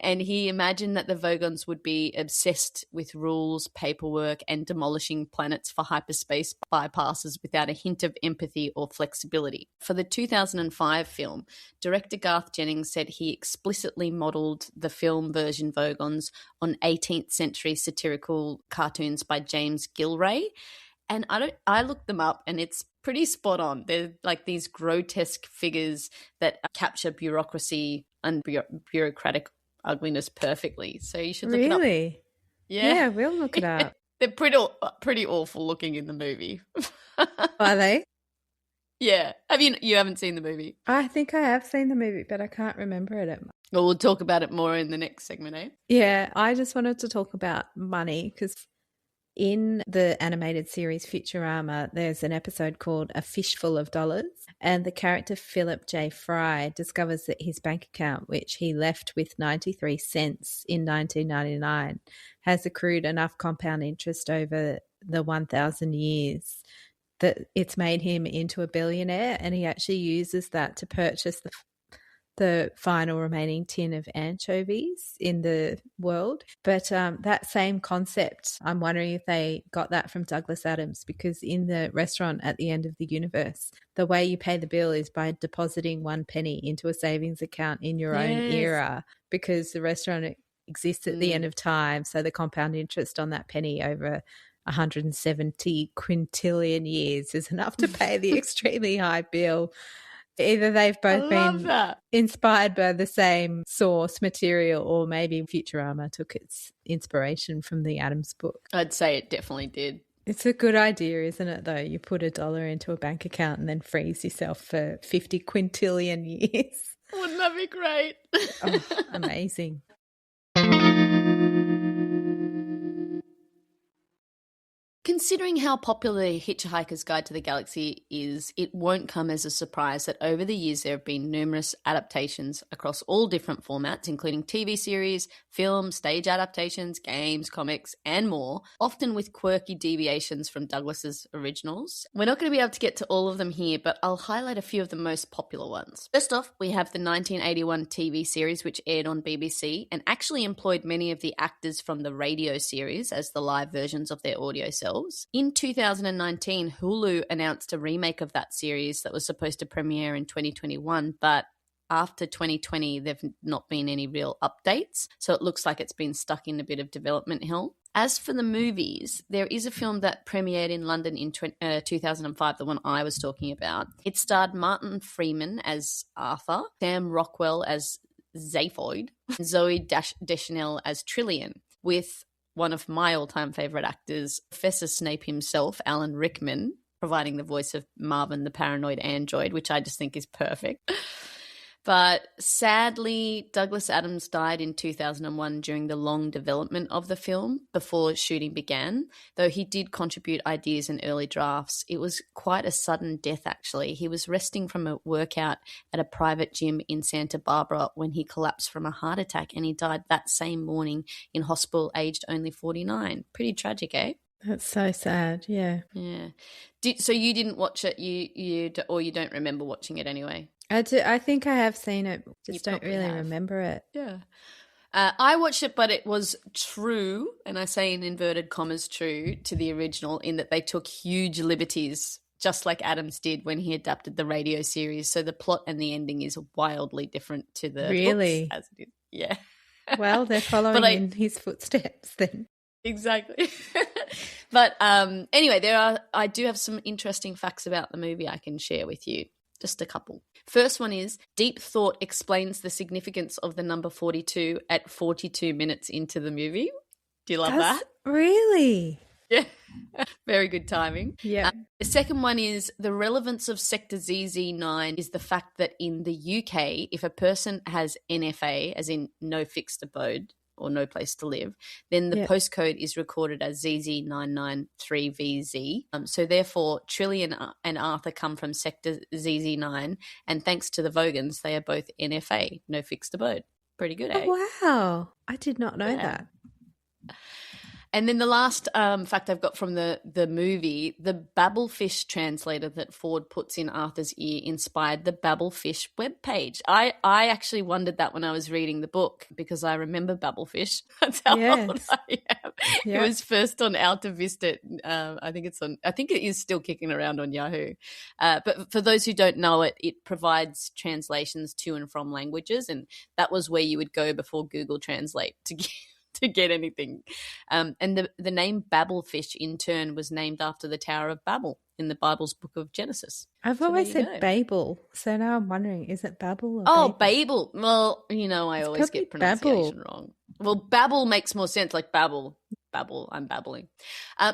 And he imagined that the Vogons would be obsessed with rules, paperwork, and demolishing planets for hyperspace bypasses without a hint of empathy or flexibility. For the 2005 film, director Garth Jennings said he explicitly modelled the film version Vogons on 18th century satirical cartoons by James Gilray. And I looked them up and it's pretty spot on. They're like these grotesque figures that capture bureaucracy and bureaucratic ugliness perfectly. So you should look it up. Really? Yeah, we'll look it up. They're pretty awful looking in the movie. Are they? Yeah. You haven't seen the movie? I think I have seen the movie, but I can't remember it. Well, we'll talk about it more in the next segment, eh? Yeah, I just wanted to talk about money because in the animated series Futurama, there's an episode called A Fishful of Dollars, and the character Philip J. Fry discovers that his bank account, which he left with 93 cents in 1999, has accrued enough compound interest over the 1,000 years that it's made him into a billionaire, and he actually uses that to purchase the final remaining tin of anchovies in the world. But that same concept, I'm wondering if they got that from Douglas Adams, because in the restaurant at the end of the universe, the way you pay the bill is by depositing 1 penny into a savings account in your own era, because the restaurant exists at the end of time. So the compound interest on that penny over 170 quintillion years is enough to pay the extremely high bill. Either they've both been inspired by the same source material, or maybe Futurama took its inspiration from the Adams book. I'd say it definitely did. It's a good idea, isn't it, though? You put $1 into a bank account and then freeze yourself for 50 quintillion years. Wouldn't that be great? Oh, amazing. Considering how popular Hitchhiker's Guide to the Galaxy is, it won't come as a surprise that over the years there have been numerous adaptations across all different formats, including TV series, film, stage adaptations, games, comics, and more, often with quirky deviations from Douglas's originals. We're not going to be able to get to all of them here, but I'll highlight a few of the most popular ones. First off, we have the 1981 TV series, which aired on BBC and actually employed many of the actors from the radio series as the live versions of their audio selves. In 2019, Hulu announced a remake of that series that was supposed to premiere in 2021, but after 2020, there have not been any real updates, so it looks like it's been stuck in a bit of development hell. As for the movies, there is a film that premiered in London in 2005, the one I was talking about. It starred Martin Freeman as Arthur, Sam Rockwell as Zaphod, and Zoe Deschanel as Trillian, with one of my all-time favourite actors, Professor Snape himself, Alan Rickman, providing the voice of Marvin the paranoid android, which I just think is perfect. But sadly, Douglas Adams died in 2001 during the long development of the film before shooting began, though he did contribute ideas and early drafts. It was quite a sudden death, actually. He was resting from a workout at a private gym in Santa Barbara when he collapsed from a heart attack, and he died that same morning in hospital, aged only 49. Pretty tragic, eh? That's so sad. Yeah. Yeah. So you didn't watch it, or you don't remember watching it anyway? I do. I think I have seen it, You just don't probably really have. remember it. Yeah. I watched it, but it was true, and I say in inverted commas true, to the original in that they took huge liberties, just like Adams did when he adapted the radio series. So the plot and the ending is wildly different to the Really? books as it is. Yeah. Well, they're following in his footsteps then. Exactly. But anyway, I do have some interesting facts about the movie I can share with you. Just a couple. First one is deep thought explains the significance of the number 42 at 42 minutes into the movie. Do you love that? Really? Yeah. Very good timing. Yeah. The second one is the relevance of Sector ZZ9 is the fact that in the UK, if a person has NFA, as in no fixed abode, or no place to live, then the postcode is recorded as ZZ993VZ. So therefore, Trillian and Arthur come from Sector ZZ9, and thanks to the Vogans, they are both NFA, no fixed abode. Pretty good, eh? Oh, wow. I did not know that. And then the last fact I've got from the movie, the Babelfish translator that Ford puts in Arthur's ear inspired the Babelfish webpage. I actually wondered that when I was reading the book because I remember Babelfish. That's how old I am. It was first on Alta Vista. I think it is still kicking around on Yahoo. But for those who don't know it, it provides translations to and from languages, and that was where you would go before Google Translate to get anything. And the name Babelfish in turn was named after the Tower of Babel in the Bible's book of Genesis. I've always said Babel, so now I'm wondering, is it Babel or Babel? Well, I always get pronunciation wrong. Well, Babel makes more sense, like Babel, I'm babbling.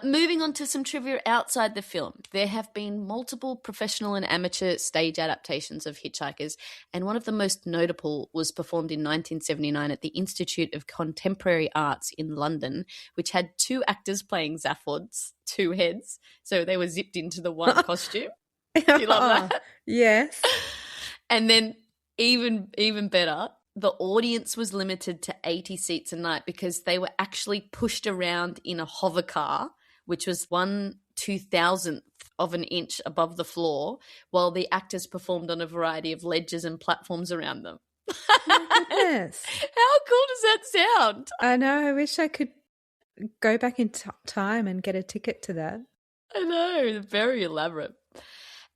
Moving on to some trivia outside the film. There have been multiple professional and amateur stage adaptations of Hitchhikers, and one of the most notable was performed in 1979 at the Institute of Contemporary Arts in London, which had two actors playing Zaphod's two heads, so they were zipped into the one costume. Do you love that? Yes. And then even better, the audience was limited to 80 seats a night because they were actually pushed around in a hover car, which was 1/2000th of an inch above the floor, while the actors performed on a variety of ledges and platforms around them. Oh my goodness. How cool does that sound? I know. I wish I could go back in time and get a ticket to that. I know. Very elaborate.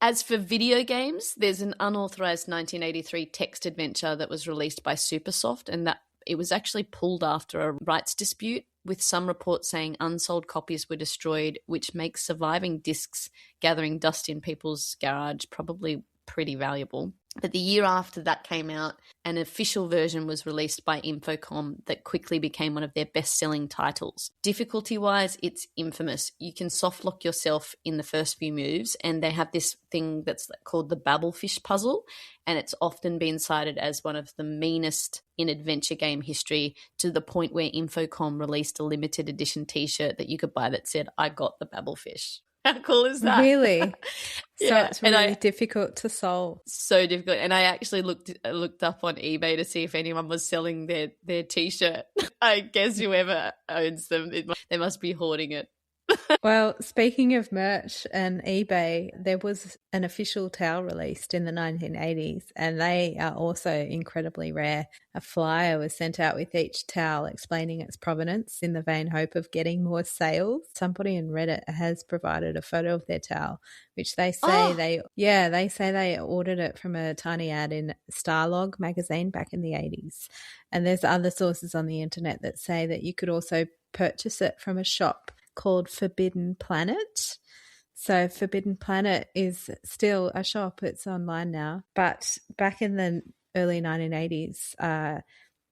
As for video games, there's an unauthorized 1983 text adventure that was released by Supersoft, and that it was actually pulled after a rights dispute, with some reports saying unsold copies were destroyed, which makes surviving discs gathering dust in people's garage probably pretty valuable. But the year after that came out, an official version was released by Infocom that quickly became one of their best-selling titles. Difficulty-wise, it's infamous. You can soft-lock yourself in the first few moves, and they have this thing that's called the Babelfish puzzle, and it's often been cited as one of the meanest in adventure game history, to the point where Infocom released a limited edition T-shirt that you could buy that said, "I got the Babelfish." How cool is that? Really? Yeah. So it's really difficult to solve. So difficult. And I actually looked up on eBay to see if anyone was selling their T-shirt. I guess whoever owns them, they must be hoarding it. Well, speaking of merch and eBay, there was an official towel released in the 1980s, and they are also incredibly rare. A flyer was sent out with each towel explaining its provenance in the vain hope of getting more sales. Somebody in Reddit has provided a photo of their towel, which they say they ordered it from a tiny ad in Starlog magazine back in the 80s. And there's other sources on the internet that say that you could also purchase it from a shop called Forbidden Planet. So Forbidden Planet is still a shop. It's online now. But back in the early 1980s,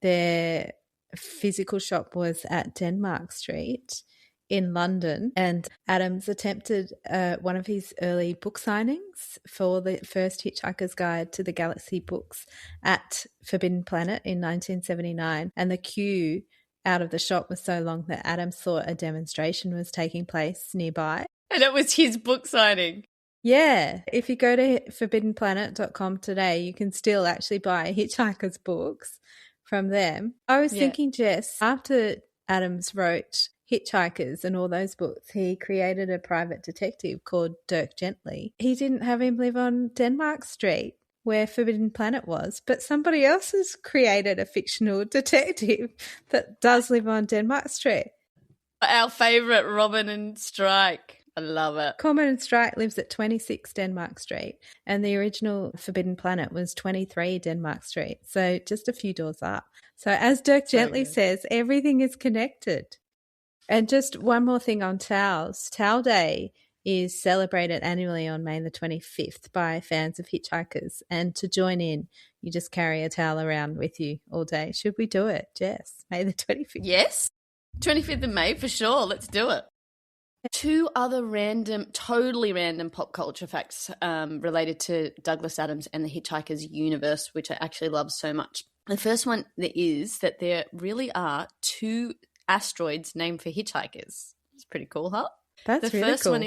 their physical shop was at Denmark Street in London, and Adams attempted one of his early book signings for the first Hitchhiker's Guide to the Galaxy books at Forbidden Planet in 1979, and the queue out of the shop was so long that Adams thought a demonstration was taking place nearby. And it was his book signing. Yeah. If you go to forbiddenplanet.com today, you can still actually buy Hitchhiker's books from them. I was thinking, Jess, after Adams wrote Hitchhikers and all those books, he created a private detective called Dirk Gently. He didn't have him live on Denmark Street, where Forbidden Planet was, but somebody else has created a fictional detective that does live on Denmark Street. Our favourite Robin and Strike. I love it. Cormoran and Strike lives at 26 Denmark Street, and the original Forbidden Planet was 23 Denmark Street, so just a few doors up. So as Dirk Gently says, everything is connected. And just one more thing on towels. Towel Day is celebrated annually on May the 25th by fans of Hitchhikers, and to join in, you just carry a towel around with you all day. Should we do it, Jess? May the 25th? Yes, 25th of May for sure. Let's do it. Two other totally random pop culture facts related to Douglas Adams and the Hitchhiker's universe, which I actually love so much. The first one is that there really are 2 asteroids named for hitchhikers. It's pretty cool, huh? That's really cool.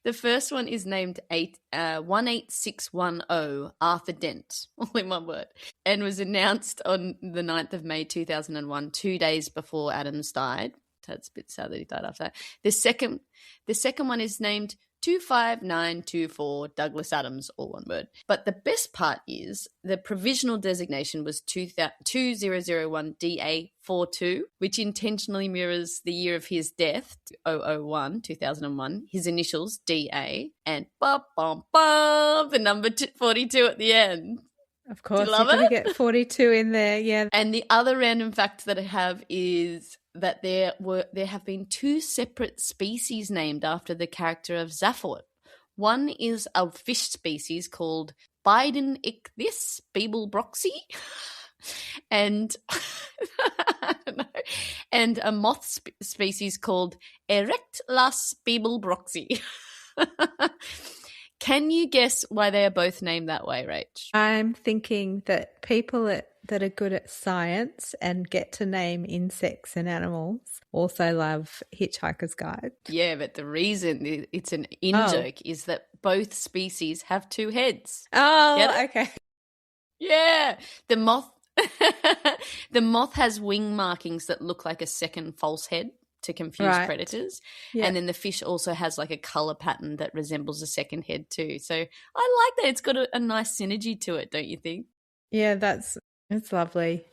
The first one is named 18610 Arthur Dent, all in one word, and was announced on the 9th of May 2001, 2 days before Adams died. That's a bit sad that he died after that. The second one is named 25924 Douglas Adams, all one word. But the best part is the provisional designation was 2001 DA42, which intentionally mirrors the year of his death, 2001, his initials DA, and the number 42 at the end. Of course, you're going to get 42 in there, yeah. And the other random fact that I have is that there have been 2 separate species named after the character of Zaphod. One is a fish species called Biden-ichthys Beeblebroxy, and I don't know, and a moth species called Erectlas Beeblebroxy. Can you guess why they are both named that way, Rach? I'm thinking that people that are good at science and get to name insects and animals also love Hitchhiker's Guide. Yeah, but the reason it's an in-joke is that both species have 2 heads. Oh, okay. Yeah. The moth has wing markings that look like a second false head to confuse predators. Yeah. And then the fish also has like a colour pattern that resembles a second head too. So I like that. It's got a nice synergy to it, don't you think? Yeah, it's lovely.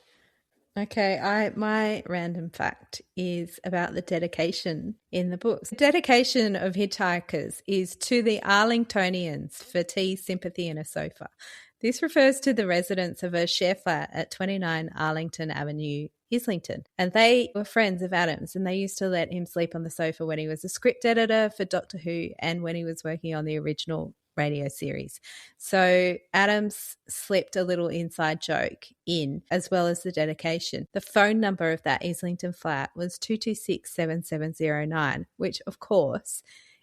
Okay, my random fact is about the dedication in the books. The dedication of Hitchhikers is to the Arlingtonians for tea, sympathy and a sofa. This refers to the residents of a share flat at 29 Arlington Avenue, Islington. And they were friends of Adams, and they used to let him sleep on the sofa when he was a script editor for Doctor Who and when he was working on the original radio series. So Adams slipped a little inside joke in, as well as the dedication. The phone number of that Islington flat was 226-7709, which of course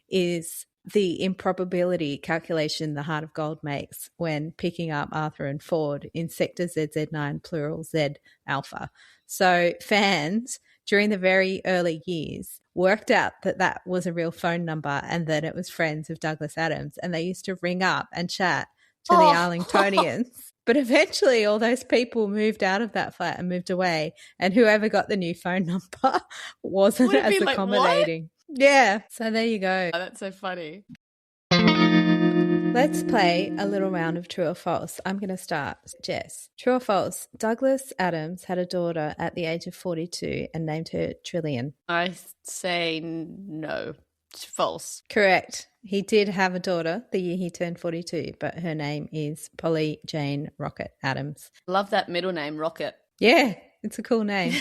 is the improbability calculation the Heart of Gold makes when picking up Arthur and Ford in sector ZZ9 plural Z alpha. So fans during the very early years worked out that that was a real phone number and that it was friends of Douglas Adams, and they used to ring up and chat to the Arlingtonians. But eventually all those people moved out of that flat and moved away, and whoever got the new phone number wasn't as accommodating. Yeah, so there you go. Oh, that's so funny. Let's play a little round of true or false. I'm going to start. Jess, true or false? Douglas Adams had a daughter at the age of 42 and named her Trillian. I say no. It's false. Correct. He did have a daughter the year he turned 42, but her name is Polly Jane Rocket Adams. Love that middle name, Rocket. Yeah, it's a cool name.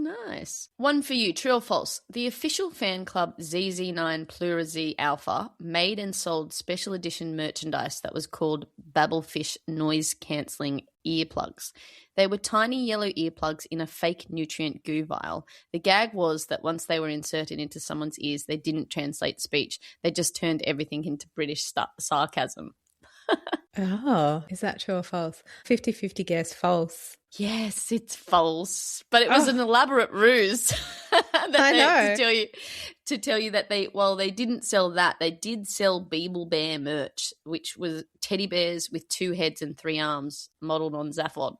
Nice. One for you, true or false? The official fan club ZZ9 Plura Z Alpha made and sold special edition merchandise that was called Babblefish noise cancelling earplugs. They were tiny yellow earplugs in a fake nutrient goo vial. The gag was that once they were inserted into someone's ears, they didn't translate speech. They just turned everything into British sarcasm. Oh, is that true or false? 50-50 guess false. Yes, it's false, but it was an elaborate ruse. I know. To tell you that they didn't sell that. They did sell Beeble Bear merch, which was teddy bears with 2 heads and 3 arms, modelled on Zaphod.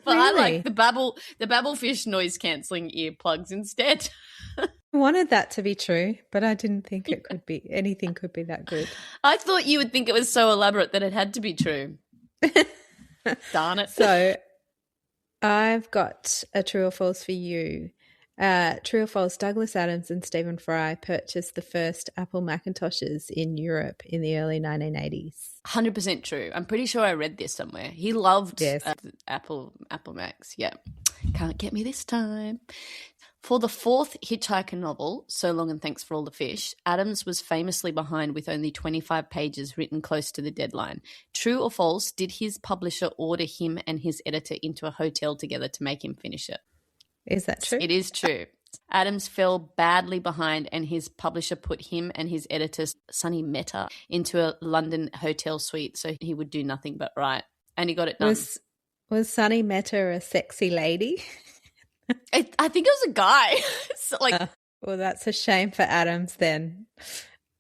But I Really? like the babblefish noise cancelling earplugs instead. I wanted that to be true, but I didn't think it could be anything could be that good. I thought you would think it was so elaborate that it had to be true. Darn it. So I've got a true or false for you. True or false, Douglas Adams and Stephen Fry purchased the first Apple Macintoshes in Europe in the early 1980s. 100% true. I'm pretty sure I read this somewhere. He loved Yes. Apple Macs. Yeah. Can't get me this time. For the fourth Hitchhiker novel, So Long and Thanks for All the Fish, Adams was famously behind with only 25 pages written close to the deadline. True or false, did his publisher order him and his editor into a hotel together to make him finish it? Is that true? It is true. Adams fell badly behind and his publisher put him and his editor, Sonny Mehta, into a London hotel suite so he would do nothing but write. And he got it done. Was Sonny Mehta a sexy lady? I think it was a guy. So, well, that's a shame for Adams then.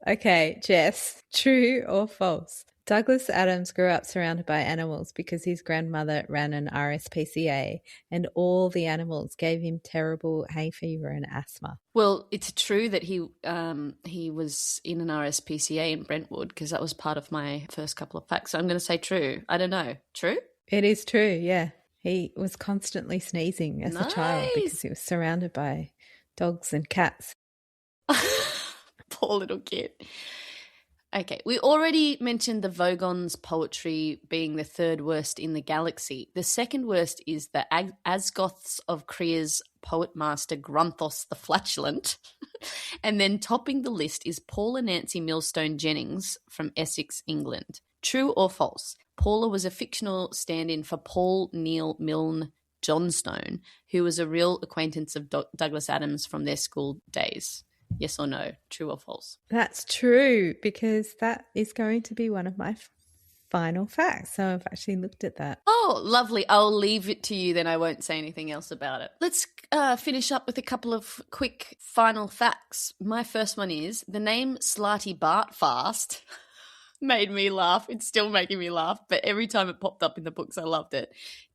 Okay, Jess, true or false? Douglas Adams grew up surrounded by animals because his grandmother ran an RSPCA and all the animals gave him terrible hay fever and asthma. Well, it's true that he was in an RSPCA in Brentwood because that was part of my first couple of facts. So I'm going to say true. I don't know. True? It is true, yeah. He was constantly sneezing as a child because he was surrounded by dogs and cats. Poor little kid. Okay, we already mentioned the Vogons' poetry being the third worst in the galaxy. The second worst is the Asgoths of Kria's poet master Grunthos the Flatulent. And then topping the list is Paula Nancy Millstone Jennings from Essex, England. True or false? Paula was a fictional stand-in for Paul Neil Milne Johnstone, who was a real acquaintance of Douglas Adams from their school days. Yes or no? True or false? That's true, because that is going to be one of my final facts. So I've actually looked at that. Oh, lovely. I'll leave it to you then. I won't say anything else about it. Let's finish up with a couple of quick final facts. My first one is the name Slarty Bartfast made me laugh. It's still making me laugh, but every time it popped up in the books, I loved it.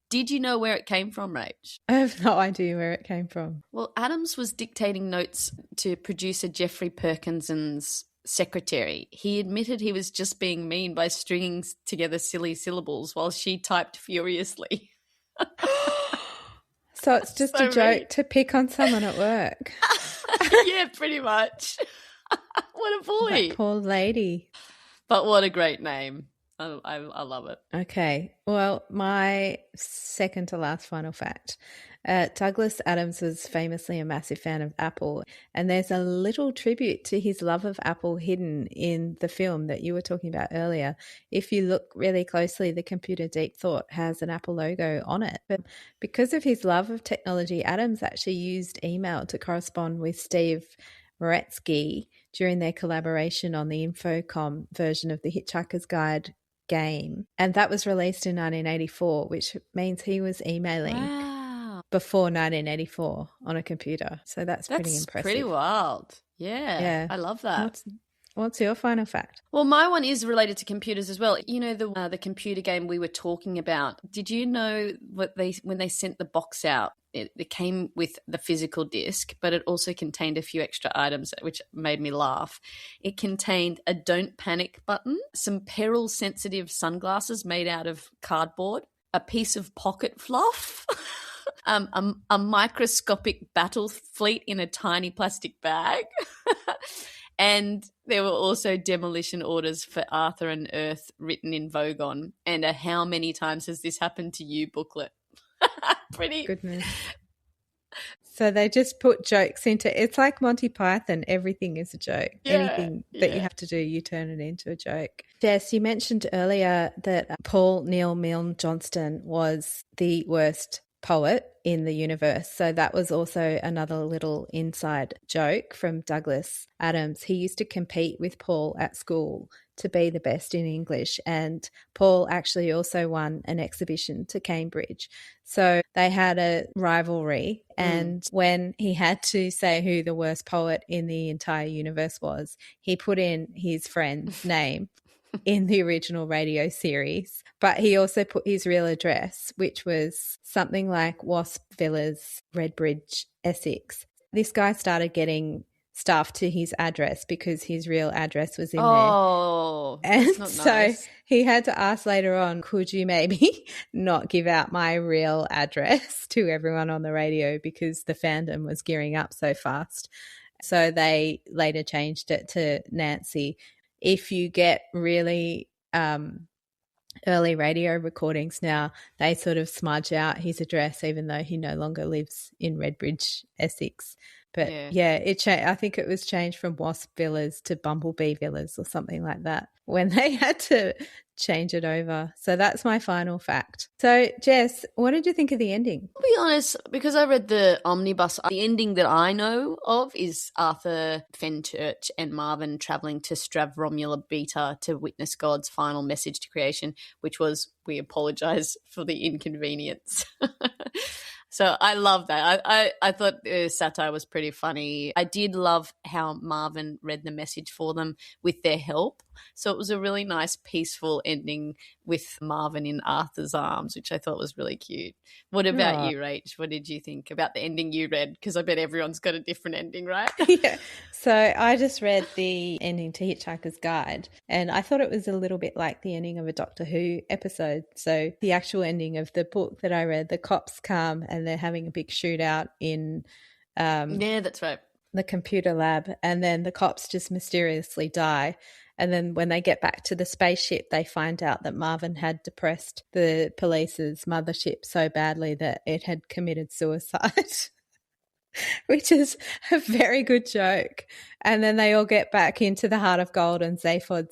Did you know where it came from, Rach? I have no idea where it came from. Well, Adams was dictating notes to producer Jeffrey Perkinson's secretary. He admitted he was just being mean by stringing together silly syllables while she typed furiously. So it's just a joke to pick on someone at work. Yeah, pretty much. What a bully. That poor lady. But what a great name. I love it. Okay. Well, my second to last final fact. Douglas Adams was famously a massive fan of Apple, and there's a little tribute to his love of Apple hidden in the film that you were talking about earlier. If you look really closely, the computer Deep Thought has an Apple logo on it. But because of his love of technology, Adams actually used email to correspond with Steve Moretsky during their collaboration on the Infocom version of the Hitchhiker's Guide game. And that was released in 1984, which means he was emailing before 1984 on a computer. So that's pretty impressive. That's pretty wild. Yeah. I love that. What's your final fact? Well, my one is related to computers as well. You know, the computer game we were talking about. Did you know when they sent the box out, it came with the physical disc, but it also contained a few extra items, which made me laugh. It contained a don't panic button, some peril-sensitive sunglasses made out of cardboard, a piece of pocket fluff, a microscopic battle fleet in a tiny plastic bag, and there were also demolition orders for Arthur and Earth written in Vogon, and a how many times has this happened to you booklet. Pretty goodness. So they just put jokes into it's like Monty Python. Everything is a joke. Anything that you have to do, you turn it into a joke. Jess, you mentioned earlier that Paul Neil Milne Johnston was the worst poet in the universe. So that was also another little inside joke from Douglas Adams. He used to compete with Paul at school to be the best in English, and Paul actually also won an exhibition to Cambridge. So they had a rivalry, and when he had to say who the worst poet in the entire universe was, he put in his friend's name, in the original radio series. But he also put his real address, which was something like Wasp Villas, Redbridge, Essex. This guy started getting stuff to his address because his real address was in there. Oh, And that's not so nice. he had to ask later on, could you maybe not give out my real address to everyone on the radio because the fandom was gearing up so fast. So they later changed it to Nancy. If you get really early radio recordings now, they sort of smudge out his address even though he no longer lives in Redbridge, Essex. But I think it was changed from Wasp Villas to Bumblebee Villas or something like that when they had to change it over. So that's my final fact. So Jess, what did you think of the ending? I'll be honest, because I read the omnibus, the ending that I know of is Arthur, Fenchurch and Marvin travelling to Stravromula Beta to witness God's final message to creation, which was, we apologise for the inconvenience. So I love that. I thought the satire was pretty funny. I did love how Marvin read the message for them with their help. So it was a really nice, peaceful ending with Marvin in Arthur's arms, which I thought was really cute. What about you, Rach? What did you think about the ending you read? Because I bet everyone's got a different ending, right? Yeah. So I just read the ending to Hitchhiker's Guide, and I thought it was a little bit like the ending of a Doctor Who episode. So the actual ending of the book that I read, the cops come and they're having a big shootout in yeah, that's right, the computer lab, and then the cops just mysteriously die. And then when they get back to the spaceship, they find out that Marvin had depressed the police's mothership so badly that it had committed suicide, which is a very good joke. And then they all get back into the Heart of Gold, and Zaphod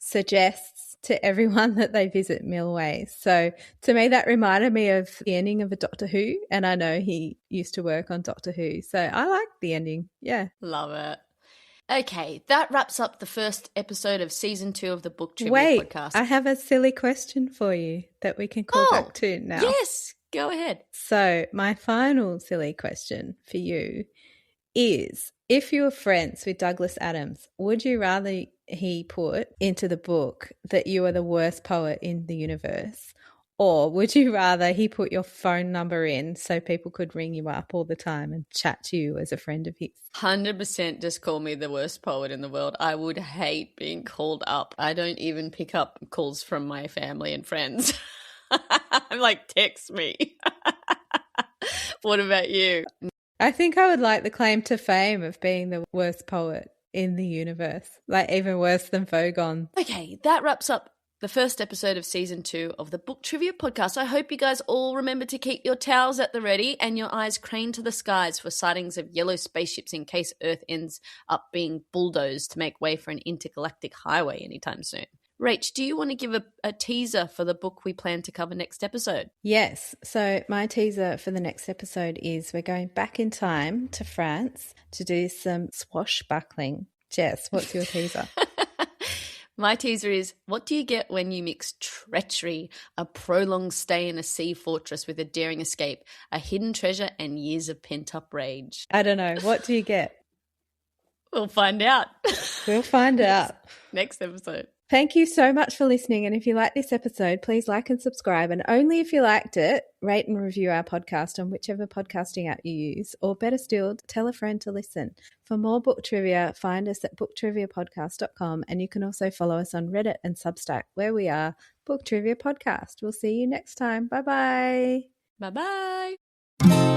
suggests to everyone that they visit Millway. So to me, that reminded me of the ending of a Doctor Who, and I know he used to work on Doctor Who. So I like the ending. Yeah. Love it. Okay, that wraps up the first episode of season 2 of the Book Trivia Podcast. I have a silly question for you that we can call back to now. Yes, go ahead. So my final silly question for you is, if you were friends with Douglas Adams, would you rather he put into the book that you are the worst poet in the universe, or would you rather he put your phone number in so people could ring you up all the time and chat to you as a friend of his? 100% just call me the worst poet in the world. I would hate being called up. I don't even pick up calls from my family and friends. I'm like, text me. What about you? I think I would like the claim to fame of being the worst poet in the universe, like even worse than Fogon. Okay, that wraps up the first episode of season 2 of the Book Trivia Podcast. I hope you guys all remember to keep your towels at the ready and your eyes craned to the skies for sightings of yellow spaceships in case Earth ends up being bulldozed to make way for an intergalactic highway anytime soon. Rach, do you want to give a teaser for the book we plan to cover next episode? Yes. So my teaser for the next episode is we're going back in time to France to do some swashbuckling. Jess, what's your teaser? My teaser is, what do you get when you mix treachery, a prolonged stay in a sea fortress with a daring escape, a hidden treasure, and years of pent-up rage? I don't know. What do you get? We'll find out. We'll find out. Next episode. Thank you so much for listening. And if you like this episode, please like and subscribe. And only if you liked it, rate and review our podcast on whichever podcasting app you use. Or better still, tell a friend to listen. For more book trivia, find us at booktriviapodcast.com. And you can also follow us on Reddit and Substack, where we are Book Trivia Podcast. We'll see you next time. Bye-bye. Bye-bye.